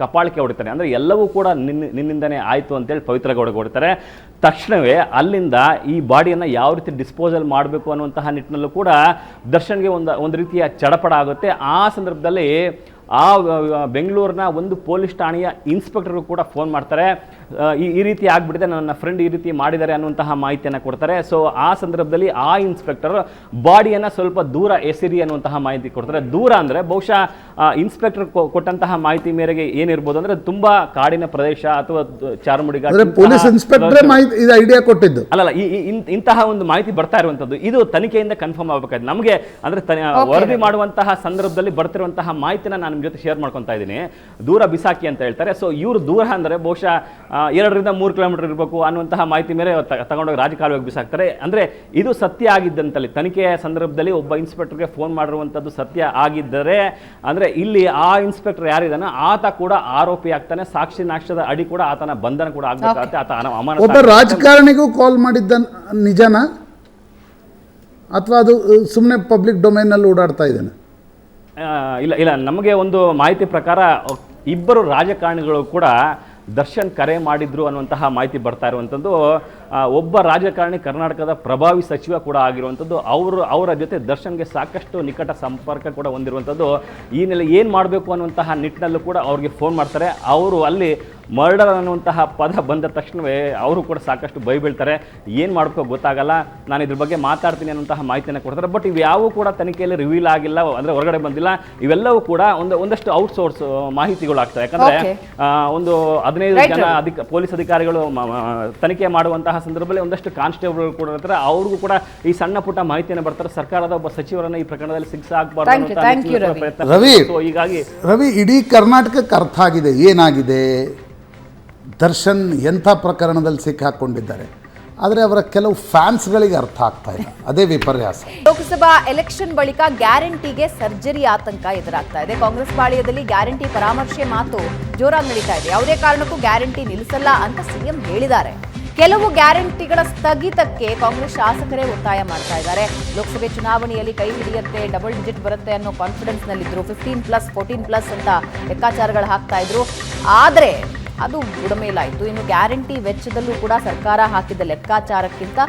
ಕಪಾಳಿಕೆ ಹೊಡಿತಾನೆ. ಅಂದರೆ ಎಲ್ಲವೂ ಕೂಡ ನಿನ್ನಿಂದನೇ ಆಯಿತು ಅಂತೇಳಿ ಪವಿತ್ರ ಗೌಡಗೆ ಹೊಡಿತಾರೆ. ತಕ್ಷಣವೇ ಅಲ್ಲಿಂದ ಈ ಬಾಡಿಯನ್ನು ಯಾವ ರೀತಿ ಡಿಸ್ಪೋಸಲ್ ಮಾಡಬೇಕು ಅನ್ನುವಂತಹ ನಿಟ್ಟಿನಲ್ಲೂ ಕೂಡ ದರ್ಶನ್ಗೆ ಒಂದು ರೀತಿಯ ಚಡಪಡ ಆಗುತ್ತೆ. ಆ ಸಂದರ್ಭದಲ್ಲಿ ಬೆಂಗಳೂರಿನ ಒಂದು ಪೊಲೀಸ್ ಠಾಣೆಯ ಇನ್ಸ್ಪೆಕ್ಟರ್ಗೂ ಕೂಡ ಫೋನ್ ಮಾಡ್ತಾರೆ. ಈ ರೀತಿ ಆಗ್ಬಿಟ್ಟಿದೆ, ನನ್ನ ಫ್ರೆಂಡ್ ಈ ರೀತಿ ಮಾಡಿದ್ದಾರೆ ಅನ್ನುವಂತಹ ಮಾಹಿತಿಯನ್ನು ಕೊಡ್ತಾರೆ. ಸೊ ಆ ಸಂದರ್ಭದಲ್ಲಿ ಆ ಇನ್ಸ್ಪೆಕ್ಟರ್ ಬಾಡಿಯನ್ನು ಸ್ವಲ್ಪ ದೂರ ಎಸಿರಿ ಅನ್ನುವಂತಹ ಮಾಹಿತಿ ಕೊಡ್ತಾರೆ. ದೂರ ಅಂದರೆ ಬಹುಶಃ ಇನ್ಸ್ಪೆಕ್ಟರ್ ಕೊಟ್ಟಂತಹ ಮಾಹಿತಿ ಮೇರೆಗೆ ಏನಿರ್ಬೋದು ಅಂದರೆ ತುಂಬಾ ಕಾಡಿನ ಪ್ರದೇಶ ಅಥವಾ ಚಾರ್ಮುಡಿ ಪೊಲೀಸ್ ಇನ್ಸ್ಪೆಕ್ಟರ್ ಇದು ಐಡಿಯಾ ಕೊಟ್ಟಿದ್ದು ಅಲ್ಲಲ್ಲ, ಇಂತಹ ಒಂದು ಮಾಹಿತಿ ಬರ್ತಾ ಇರುವಂತದ್ದು ಇದು ತನಿಖೆಯಿಂದ ಕನ್ಫರ್ಮ್ ಆಗಬೇಕಾಯ್ತು ನಮಗೆ. ಅಂದ್ರೆ ವರದಿ ಮಾಡುವಂತಹ ಸಂದರ್ಭದಲ್ಲಿ ಬರ್ತಿರುವಂತಹ ಮಾಹಿತಿನ ನಾನು ನಿಮ್ಮ ಜೊತೆ ಶೇರ್ ಮಾಡ್ಕೊತಾ ಇದ್ದೀನಿ. ದೂರ ಬಿಸಾಕಿ ಅಂತ ಹೇಳ್ತಾರೆ. ಸೊ ಇವರು ದೂರ ಅಂದರೆ ಬಹುಶಃ 2ರಿಂದ 3 ಕಿಲೋಮೀಟರ್ ಇರಬೇಕು ಅನ್ನುವಂತಹ ಮಾಹಿತಿ ಮೇಲೆ ತಗೊಂಡೋಗಿ ರಾಜಕಾಲುವೆಗೆ ಬಿಸಾಕ್ತಾರೆ. ಅಂದ್ರೆ ಇದು ಸತ್ಯ ಆಗಿದ್ದಂತಲ್ಲಿ ತನಿಖೆಯ ಸಂದರ್ಭದಲ್ಲಿ ಒಬ್ಬ ಇನ್ಸ್ಪೆಕ್ಟರ್ಗೆ ಫೋನ್ ಮಾಡಿರುವಂತದ್ದು ಸತ್ಯ ಆಗಿದ್ದರೆ ಅಂದ್ರೆ ಇಲ್ಲಿ ಆ ಇನ್ಸ್ಪೆಕ್ಟರ್ ಯಾರಿದಾನೋ ಆತ ಕೂಡ ಆರೋಪಿ ಆಗ್ತಾನೆ. ಸಾಕ್ಷಿ ನಾಶದ ಅಡಿ ಕೂಡ ಆತನ ಬಂಧನ ಕೂಡ ಆಗಬೇಕಾಗುತ್ತೆ. ಆತ ಅಮಾನತು. ಒಬ್ಬ ರಾಜಕಾರಣಿಗೂ ಕಾಲ್ ಮಾಡಿದ್ದ ನಿಜನಾ ಅಥವಾ ಅದು ಸುಮ್ಮನೆ ಪಬ್ಲಿಕ್ ಡೊಮೈನಲ್ಲಿ ಓಡಾಡ್ತಾ ಇದ್ದಾನೆ? ಇಲ್ಲ, ನಮಗೆ ಒಂದು ಮಾಹಿತಿ ಪ್ರಕಾರ ಇಬ್ಬರು ರಾಜಕಾರಣಿಗಳು ಕೂಡ ದರ್ಶನ್ ಕರೆ ಮಾಡಿದ್ರು ಅನ್ನುವಂತಹ ಮಾಹಿತಿ ಬರ್ತಾ ಇರುವಂಥದ್ದು. ಒಬ್ಬ ರಾಜಕಾರಣಿ ಕರ್ನಾಟಕದ ಪ್ರಭಾವಿ ಸಚಿವ ಕೂಡ ಆಗಿರುವಂಥದ್ದು. ಅವರ ಜೊತೆ ದರ್ಶನ್ಗೆ ಸಾಕಷ್ಟು ನಿಕಟ ಸಂಪರ್ಕ ಕೂಡ ಹೊಂದಿರುವಂಥದ್ದು. ಈ ನೆಲೆ ಏನು ಮಾಡಬೇಕು ಅನ್ನುವಂತಹ ನಿಟ್ಟಿನಲ್ಲೂ ಕೂಡ ಅವ್ರಿಗೆ ಫೋನ್ ಮಾಡ್ತಾರೆ. ಅವರು ಅಲ್ಲಿ ಮರ್ಡರ್ ಅನ್ನುವಂತಹ ಪದ ಬಂದ ತಕ್ಷಣವೇ ಅವರು ಕೂಡ ಸಾಕಷ್ಟು ಬೀಳ್ತಾರೆ. ಏನು ಮಾಡಬೇಕು ಗೊತ್ತಾಗಲ್ಲ, ನಾನು ಇದ್ರ ಬಗ್ಗೆ ಮಾತಾಡ್ತೀನಿ ಅನ್ನುವಂತಹ ಮಾಹಿತಿಯನ್ನು ಕೊಡ್ತಾರೆ. ಬಟ್ ಇವ್ಯಾವೂ ಕೂಡ ತನಿಖೆಯಲ್ಲಿ ರಿವೀಲ್ ಆಗಿಲ್ಲ, ಅಂದರೆ ಹೊರಗಡೆ ಬಂದಿಲ್ಲ. ಇವೆಲ್ಲವೂ ಕೂಡ ಒಂದಷ್ಟು ಔಟ್ಸೋರ್ಸ್ ಮಾಹಿತಿಗಳು ಆಗ್ತವೆ. ಯಾಕಂದರೆ ಒಂದು 15 ಜನ ಪೊಲೀಸ್ ಅಧಿಕಾರಿಗಳು ತನಿಖೆ ಮಾಡುವಂತಹ ಸಂದರ್ಭದಲ್ಲಿ ಒಂದಷ್ಟು ಕಾನ್ಸ್ಟೇಬಲ್ ಕೂಡ ಇರ್ತಾರೆ. ಅವ್ರಿಗೂ ಕೂಡ ಈ ಸಣ್ಣ ಪುಟ್ಟ ಮಾಹಿತಿಯನ್ನು ಬರ್ತಾರೆ. ಸರ್ಕಾರದ ಒಬ್ಬ ಸಚಿವರನ್ನ ಈ ಪ್ರಕರಣದಲ್ಲಿ ಶಿಕ್ಷೆ ಆಗಬಾರ್ದು. ರವಿ, ಇಡೀ ಕರ್ನಾಟಕಕ್ಕೆ ಅರ್ಥ ಆಗಿದೆ ಏನಾಗಿದೆ, ದರ್ಶನ್ ಎಂಥ ಪ್ರಕರಣದಲ್ಲಿ ಸಿಕ್ಕಾಕೊಂಡಿದ್ದಾರೆ. ಆದರೆ ಅವರ ಕೆಲವು ಫ್ಯಾನ್ಸ್ಗಳಿಗೆ ಅರ್ಥ ಆಗ್ತಾ ಇಲ್ಲ, ಅದೇ ವಿಪರ್ಯಾಸ. ಲೋಕಸಭಾ ಎಲೆಕ್ಷನ್ ಬಳಿಕ ಗ್ಯಾರಂಟಿಗೆ ಸರ್ಜರಿ ಆತಂಕ ಎದುರಾಗ್ತಾ ಇದೆ. ಕಾಂಗ್ರೆಸ್ ಪಾಳ್ಯದಲ್ಲಿ ಗ್ಯಾರಂಟಿ ಪರಾಮರ್ಶೆ ಮಾತು ಜೋರಾಗಿ ನಡೀತಾ ಇದೆ. ಯಾವುದೇ ಕಾರಣಕ್ಕೂ ಗ್ಯಾರಂಟಿ ನಿಲ್ಲಿಸಲ್ಲ ಅಂತ ಸಿಎಂ ಹೇಳಿದ್ದಾರೆ. ಕೆಲವು ಗ್ಯಾರಂಟಿಗಳ ಸ್ಥಗಿತಕ್ಕೆ ಕಾಂಗ್ರೆಸ್ ಶಾಸಕರೇ ಒತ್ತಾಯ ಮಾಡ್ತಾ ಇದ್ದಾರೆ. ಲೋಕಸಭೆ ಚುನಾವಣೆಯಲ್ಲಿ ಕೈ ಹಿಡಿಯುತ್ತೆ, ಡಬಲ್ ಡಿಜಿಟ್ ಬರುತ್ತೆ ಅನ್ನೋ ಕಾನ್ಫಿಡೆನ್ಸ್ ನಲ್ಲಿದ್ರು. 15+, 14+ ಅಂತ ಲೆಕ್ಕಾಚಾರಗಳು ಹಾಕ್ತಾ ಇದ್ರು. ಆದರೆ ಅದು ಬುಡಮೇಲಾಯಿತು. ಇನ್ನು ಗ್ಯಾರಂಟಿ ವೆಚ್ಚದಲ್ಲೂ ಕೂಡ ಸರ್ಕಾರ ಹಾಕಿದ ಲೆಕ್ಕಾಚಾರಕ್ಕಿಂತ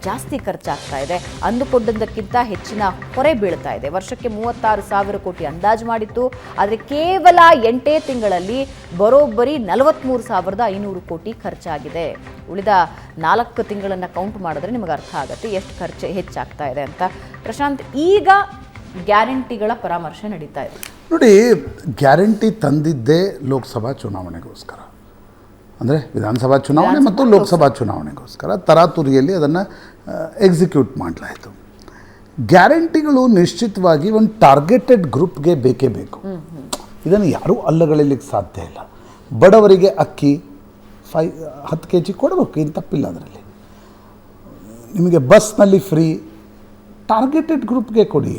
ಜಾಸ್ತಿ ಖರ್ಚಾಗ್ತಾ ಇದೆ. ಅಂದುಕೊಂಡದ್ದಕ್ಕಿಂತ ಹೆಚ್ಚಿನ ಹೊರೆ ಬೀಳ್ತಾ ಇದೆ. ವರ್ಷಕ್ಕೆ 36,000 ಕೋಟಿ ಅಂದಾಜು ಮಾಡಿತ್ತು. ಆದರೆ ಕೇವಲ 8 ತಿಂಗಳಲ್ಲಿ ಬರೋಬ್ಬರಿ 43,500 ಕೋಟಿ ಖರ್ಚಾಗಿದೆ. ಉಳಿದ 4 ತಿಂಗಳನ್ನು ಕೌಂಟ್ ಮಾಡಿದ್ರೆ ನಿಮಗೆ ಅರ್ಥ ಆಗುತ್ತೆ ಎಷ್ಟು ಖರ್ಚು ಹೆಚ್ಚಾಗ್ತಾ ಇದೆ ಅಂತ. ಪ್ರಶಾಂತ್, ಈಗ ಗ್ಯಾರಂಟಿಗಳ ಪರಾಮರ್ಶೆ ನಡೀತಾ ಇದೆ. ನೋಡಿ, ಗ್ಯಾರಂಟಿ ತಂದಿದ್ದೇ ಲೋಕಸಭಾ ಚುನಾವಣೆಗೋಸ್ಕರ, ಅಂದರೆ ವಿಧಾನಸಭಾ ಚುನಾವಣೆ ಮತ್ತು ಲೋಕಸಭಾ ಚುನಾವಣೆಗೋಸ್ಕರ ತರಾತುರಿಯಲ್ಲಿ ಅದನ್ನು ಎಕ್ಸಿಕ್ಯೂಟ್ ಮಾಡಲಾಯಿತು. ಗ್ಯಾರಂಟಿಗಳು ನಿಶ್ಚಿತವಾಗಿ ಒಂದು ಟಾರ್ಗೆಟೆಡ್ ಗ್ರೂಪ್ಗೆ ಬೇಕೇ ಬೇಕು. ಇದನ್ನು ಯಾರೂ ಅಲ್ಲಗಳಿಲಿಕ್ಕೆ ಸಾಧ್ಯ ಇಲ್ಲ. ಬಡವರಿಗೆ ಅಕ್ಕಿ 10 kg ಕೊಡಬೇಕು, ಏನು ತಪ್ಪಿಲ್ಲ ಅದರಲ್ಲಿ. ನಿಮಗೆ ಬಸ್ನಲ್ಲಿ ಫ್ರೀ, ಟಾರ್ಗೆಟೆಡ್ ಗ್ರೂಪ್ಗೆ ಕೊಡಿ.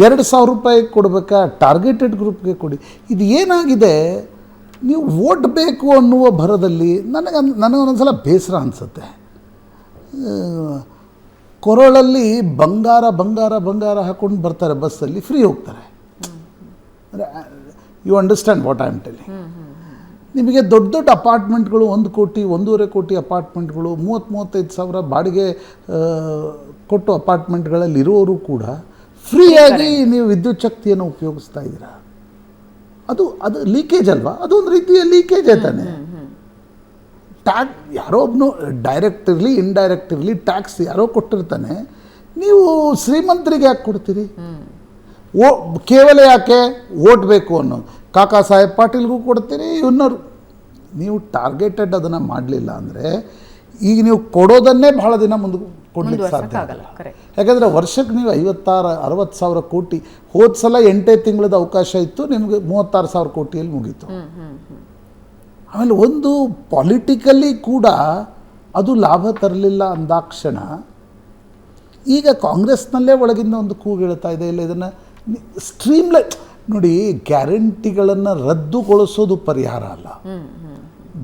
2,000 ರೂಪಾಯಿ ಕೊಡಬೇಕಾ, ಟಾರ್ಗೆಟೆಡ್ ಗ್ರೂಪ್ಗೆ ಕೊಡಿ. ಇದು ಏನಾಗಿದೆ, ನೀವು ವೋಟ್ ಬೇಕು ಅನ್ನುವ ಭರದಲ್ಲಿ ನನಗೊಂದೊಂದ್ಸಲ ಬೇಸರ ಅನಿಸುತ್ತೆ. ಕೊರಳಲ್ಲಿ ಬಂಗಾರ ಬಂಗಾರ ಬಂಗಾರ ಹಾಕ್ಕೊಂಡು ಬರ್ತಾರೆ, ಬಸ್ಸಲ್ಲಿ ಫ್ರೀ ಹೋಗ್ತಾರೆ. ಅಂದರೆ you understand what I am telling. ನಿಮಗೆ ದೊಡ್ಡ ದೊಡ್ಡ ಅಪಾರ್ಟ್ಮೆಂಟ್ಗಳು 1 ಕೋಟಿ 1.5 ಕೋಟಿ ಅಪಾರ್ಟ್ಮೆಂಟ್ಗಳು 30-35 ಸಾವಿರ ಬಾಡಿಗೆ ಕೊಟ್ಟು ಅಪಾರ್ಟ್ಮೆಂಟ್ಗಳಲ್ಲಿ ಇರೋರು ಕೂಡ ಫ್ರೀಯಾಗಿ ನೀವು ವಿದ್ಯುತ್ ಶಕ್ತಿಯನ್ನು ಉಪಯೋಗಿಸ್ತಾ ಇದ್ದೀರಾ. ಅದು ಲೀಕೇಜ್ ಅಲ್ವಾ? ಅದೊಂದು ರೀತಿಯ ಲೀಕೇಜ್ ಆಯ್ತಾನೆ. ಯಾರೋ ಒಬ್ಬನು ಡೈರೆಕ್ಟ್ ಇರಲಿ ಇಂಡೈರೆಕ್ಟ್ ಇರಲಿ ಟ್ಯಾಕ್ಸ್ ಯಾರೋ ಕೊಟ್ಟಿರ್ತಾನೆ. ನೀವು ಶ್ರೀಮಂತರಿಗೆ ಯಾಕೆ ಕೊಡ್ತೀರಿ? ಕೇವಲ ಯಾಕೆ ಓಟ್ ಬೇಕು ಅನ್ನೋ ಕಾಕಾ ಸಾಹೇಬ್ ಪಾಟೀಲ್ಗೂ ಕೊಡ್ತೀರಿ, ಇನ್ನೊರು. ನೀವು ಟಾರ್ಗೆಟೆಡ್ ಅದನ್ನು ಮಾಡಲಿಲ್ಲ ಅಂದರೆ ಈಗ ನೀವು ಕೊಡೋದನ್ನೇ ಭಾಳ ದಿನ ಮುಂದೆ ಕೊಡ್ಲಿಕ್ಕೆ ಸಾಧ್ಯ ಆಗಲ್ಲ. ಯಾಕಂದರೆ ವರ್ಷಕ್ಕೆ ನೀವು 56-60 ಸಾವಿರ ಕೋಟಿ, ಹೋದ ಸಲ 8 ತಿಂಗಳದ ಅವಕಾಶ ಇತ್ತು, ನಿಮಗೆ 36,000 ಕೋಟಿಯಲ್ಲಿ ಮುಗೀತು. ಆಮೇಲೆ ಒಂದು ಪಾಲಿಟಿಕಲಿ ಕೂಡ ಅದು ಲಾಭ ತರಲಿಲ್ಲ ಅಂದಾಕ್ಷಣ ಈಗ ಕಾಂಗ್ರೆಸ್ನಲ್ಲೇ ಒಳಗಿಂದ ಒಂದು ಕೂಗು ಹೇಳ್ತಾ ಇದೆ, ಇಲ್ಲ ಇದನ್ನು ಸ್ಟ್ರೀಮ್ಲೈನ್ ನೋಡಿ. ಗ್ಯಾರಂಟಿಗಳನ್ನು ರದ್ದುಗೊಳಿಸೋದು ಪರಿಹಾರ ಅಲ್ಲ,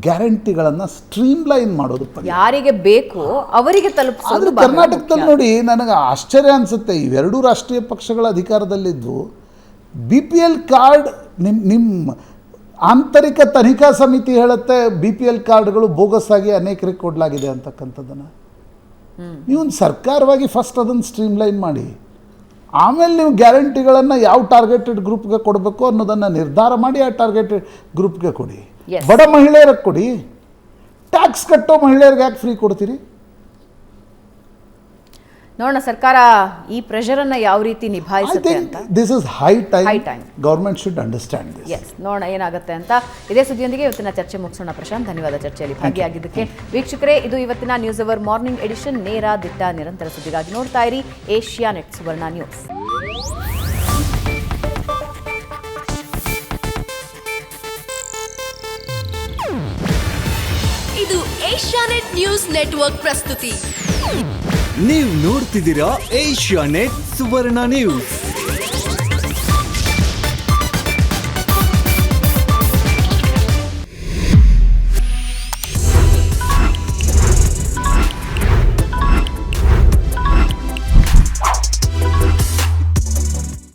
ಗ್ಯಾರಂಟಿಗಳನ್ನು ಸ್ಟ್ರೀಮ್ಲೈನ್ ಮಾಡೋದು ಪರಿಹಾರ. ಯಾರಿಗೆ ಬೇಕು ಅವರಿಗೆ ತಲುಪಿಸೋದು. ಕರ್ನಾಟಕದಲ್ಲಿ ನೋಡಿ, ನನಗೆ ಆಶ್ಚರ್ಯ ಅನಿಸುತ್ತೆ, ಇವೆರಡೂ ರಾಷ್ಟ್ರೀಯ ಪಕ್ಷಗಳ ಅಧಿಕಾರದಲ್ಲಿದ್ದು BPL ಕಾರ್ಡ್ ನಿಮ್ಮ ಆಂತರಿಕ ತನಿಖಾ ಸಮಿತಿ ಹೇಳುತ್ತೆ BPL ಕಾರ್ಡ್ಗಳು ಬೋಗಸ್ ಆಗಿ ಅನೇಕರಿಗೆ ಕೊಡಲಾಗಿದೆ ಅಂತಕ್ಕಂಥದ್ದನ್ನು. ನೀವೊಂದು ಸರ್ಕಾರವಾಗಿ ಫಸ್ಟ್ ಅದನ್ನು ಸ್ಟ್ರೀಮ್ಲೈನ್ ಮಾಡಿ, ಆಮೇಲೆ ನೀವು ಗ್ಯಾರಂಟಿಗಳನ್ನು ಯಾವ ಟಾರ್ಗೆಟೆಡ್ ಗ್ರೂಪ್ಗೆ ಕೊಡಬೇಕು ಅನ್ನೋದನ್ನು ನಿರ್ಧಾರ ಮಾಡಿ ಆ ಟಾರ್ಗೆಟೆಡ್ ಗ್ರೂಪ್ಗೆ ಕೊಡಿ. ಬಡ ಮಹಿಳೆಯರಿಗೆ ಕೊಡಿ, ಟ್ಯಾಕ್ಸ್ ಕಟ್ಟೋ ಮಹಿಳೆಯರಿಗೆ ಯಾಕೆ ಫ್ರೀ ಕೊಡ್ತೀರಿ? ನೋಡೋಣ ಸರ್ಕಾರ ಈ ಪ್ರೆಷರ್ ಅನ್ನ ಯಾವ ರೀತಿ ಐ ನಿಭಾಯಿಸುತ್ತೆ ಥಿಂಕ್ ಅಂತ. This is high High time. time. Government should understand this. Yes, ನೋಡೋಣ ಏನಾಗುತ್ತೆ ಅಂತ. ಇದೇ ಸುದ್ದಿಯೊಂದಿಗೆ ಇವತ್ತಿನ ಚರ್ಚೆ ಮುಗಿಸೋಣ. ಪ್ರಶಾಂತ್, ಧನ್ಯವಾದ ಚರ್ಚೆಯಲ್ಲಿ ಭಾಗಿಯಾಗಿದ್ದಕ್ಕೆ. ವೀಕ್ಷಕರೇ, ಇದು ಇವತ್ತಿನ ನ್ಯೂಸ್ ಅವರ್ ಮಾರ್ನಿಂಗ್ ಎಡಿಷನ್. ನೇರ ದಿಟ್ಟ ನಿರಂತರ ಸುದ್ದಿಗಾಗಿ ನೋಡ್ತಾ ಇರಿ ಏಷ್ಯಾನೆಟ್ ಸುವರ್ಣ ನ್ಯೂಸ್. ಇದು ಏಷ್ಯಾನೆಟ್ ನ್ಯೂಸ್ ನೆಟ್ವರ್ಕ್ ಪ್ರಸ್ತುತಿ. ನೀವು ನೋಡ್ತಿದ್ದೀರಾ ಏಷ್ಯಾನೆಟ್ ಸುವರ್ಣ ನ್ಯೂಸ್.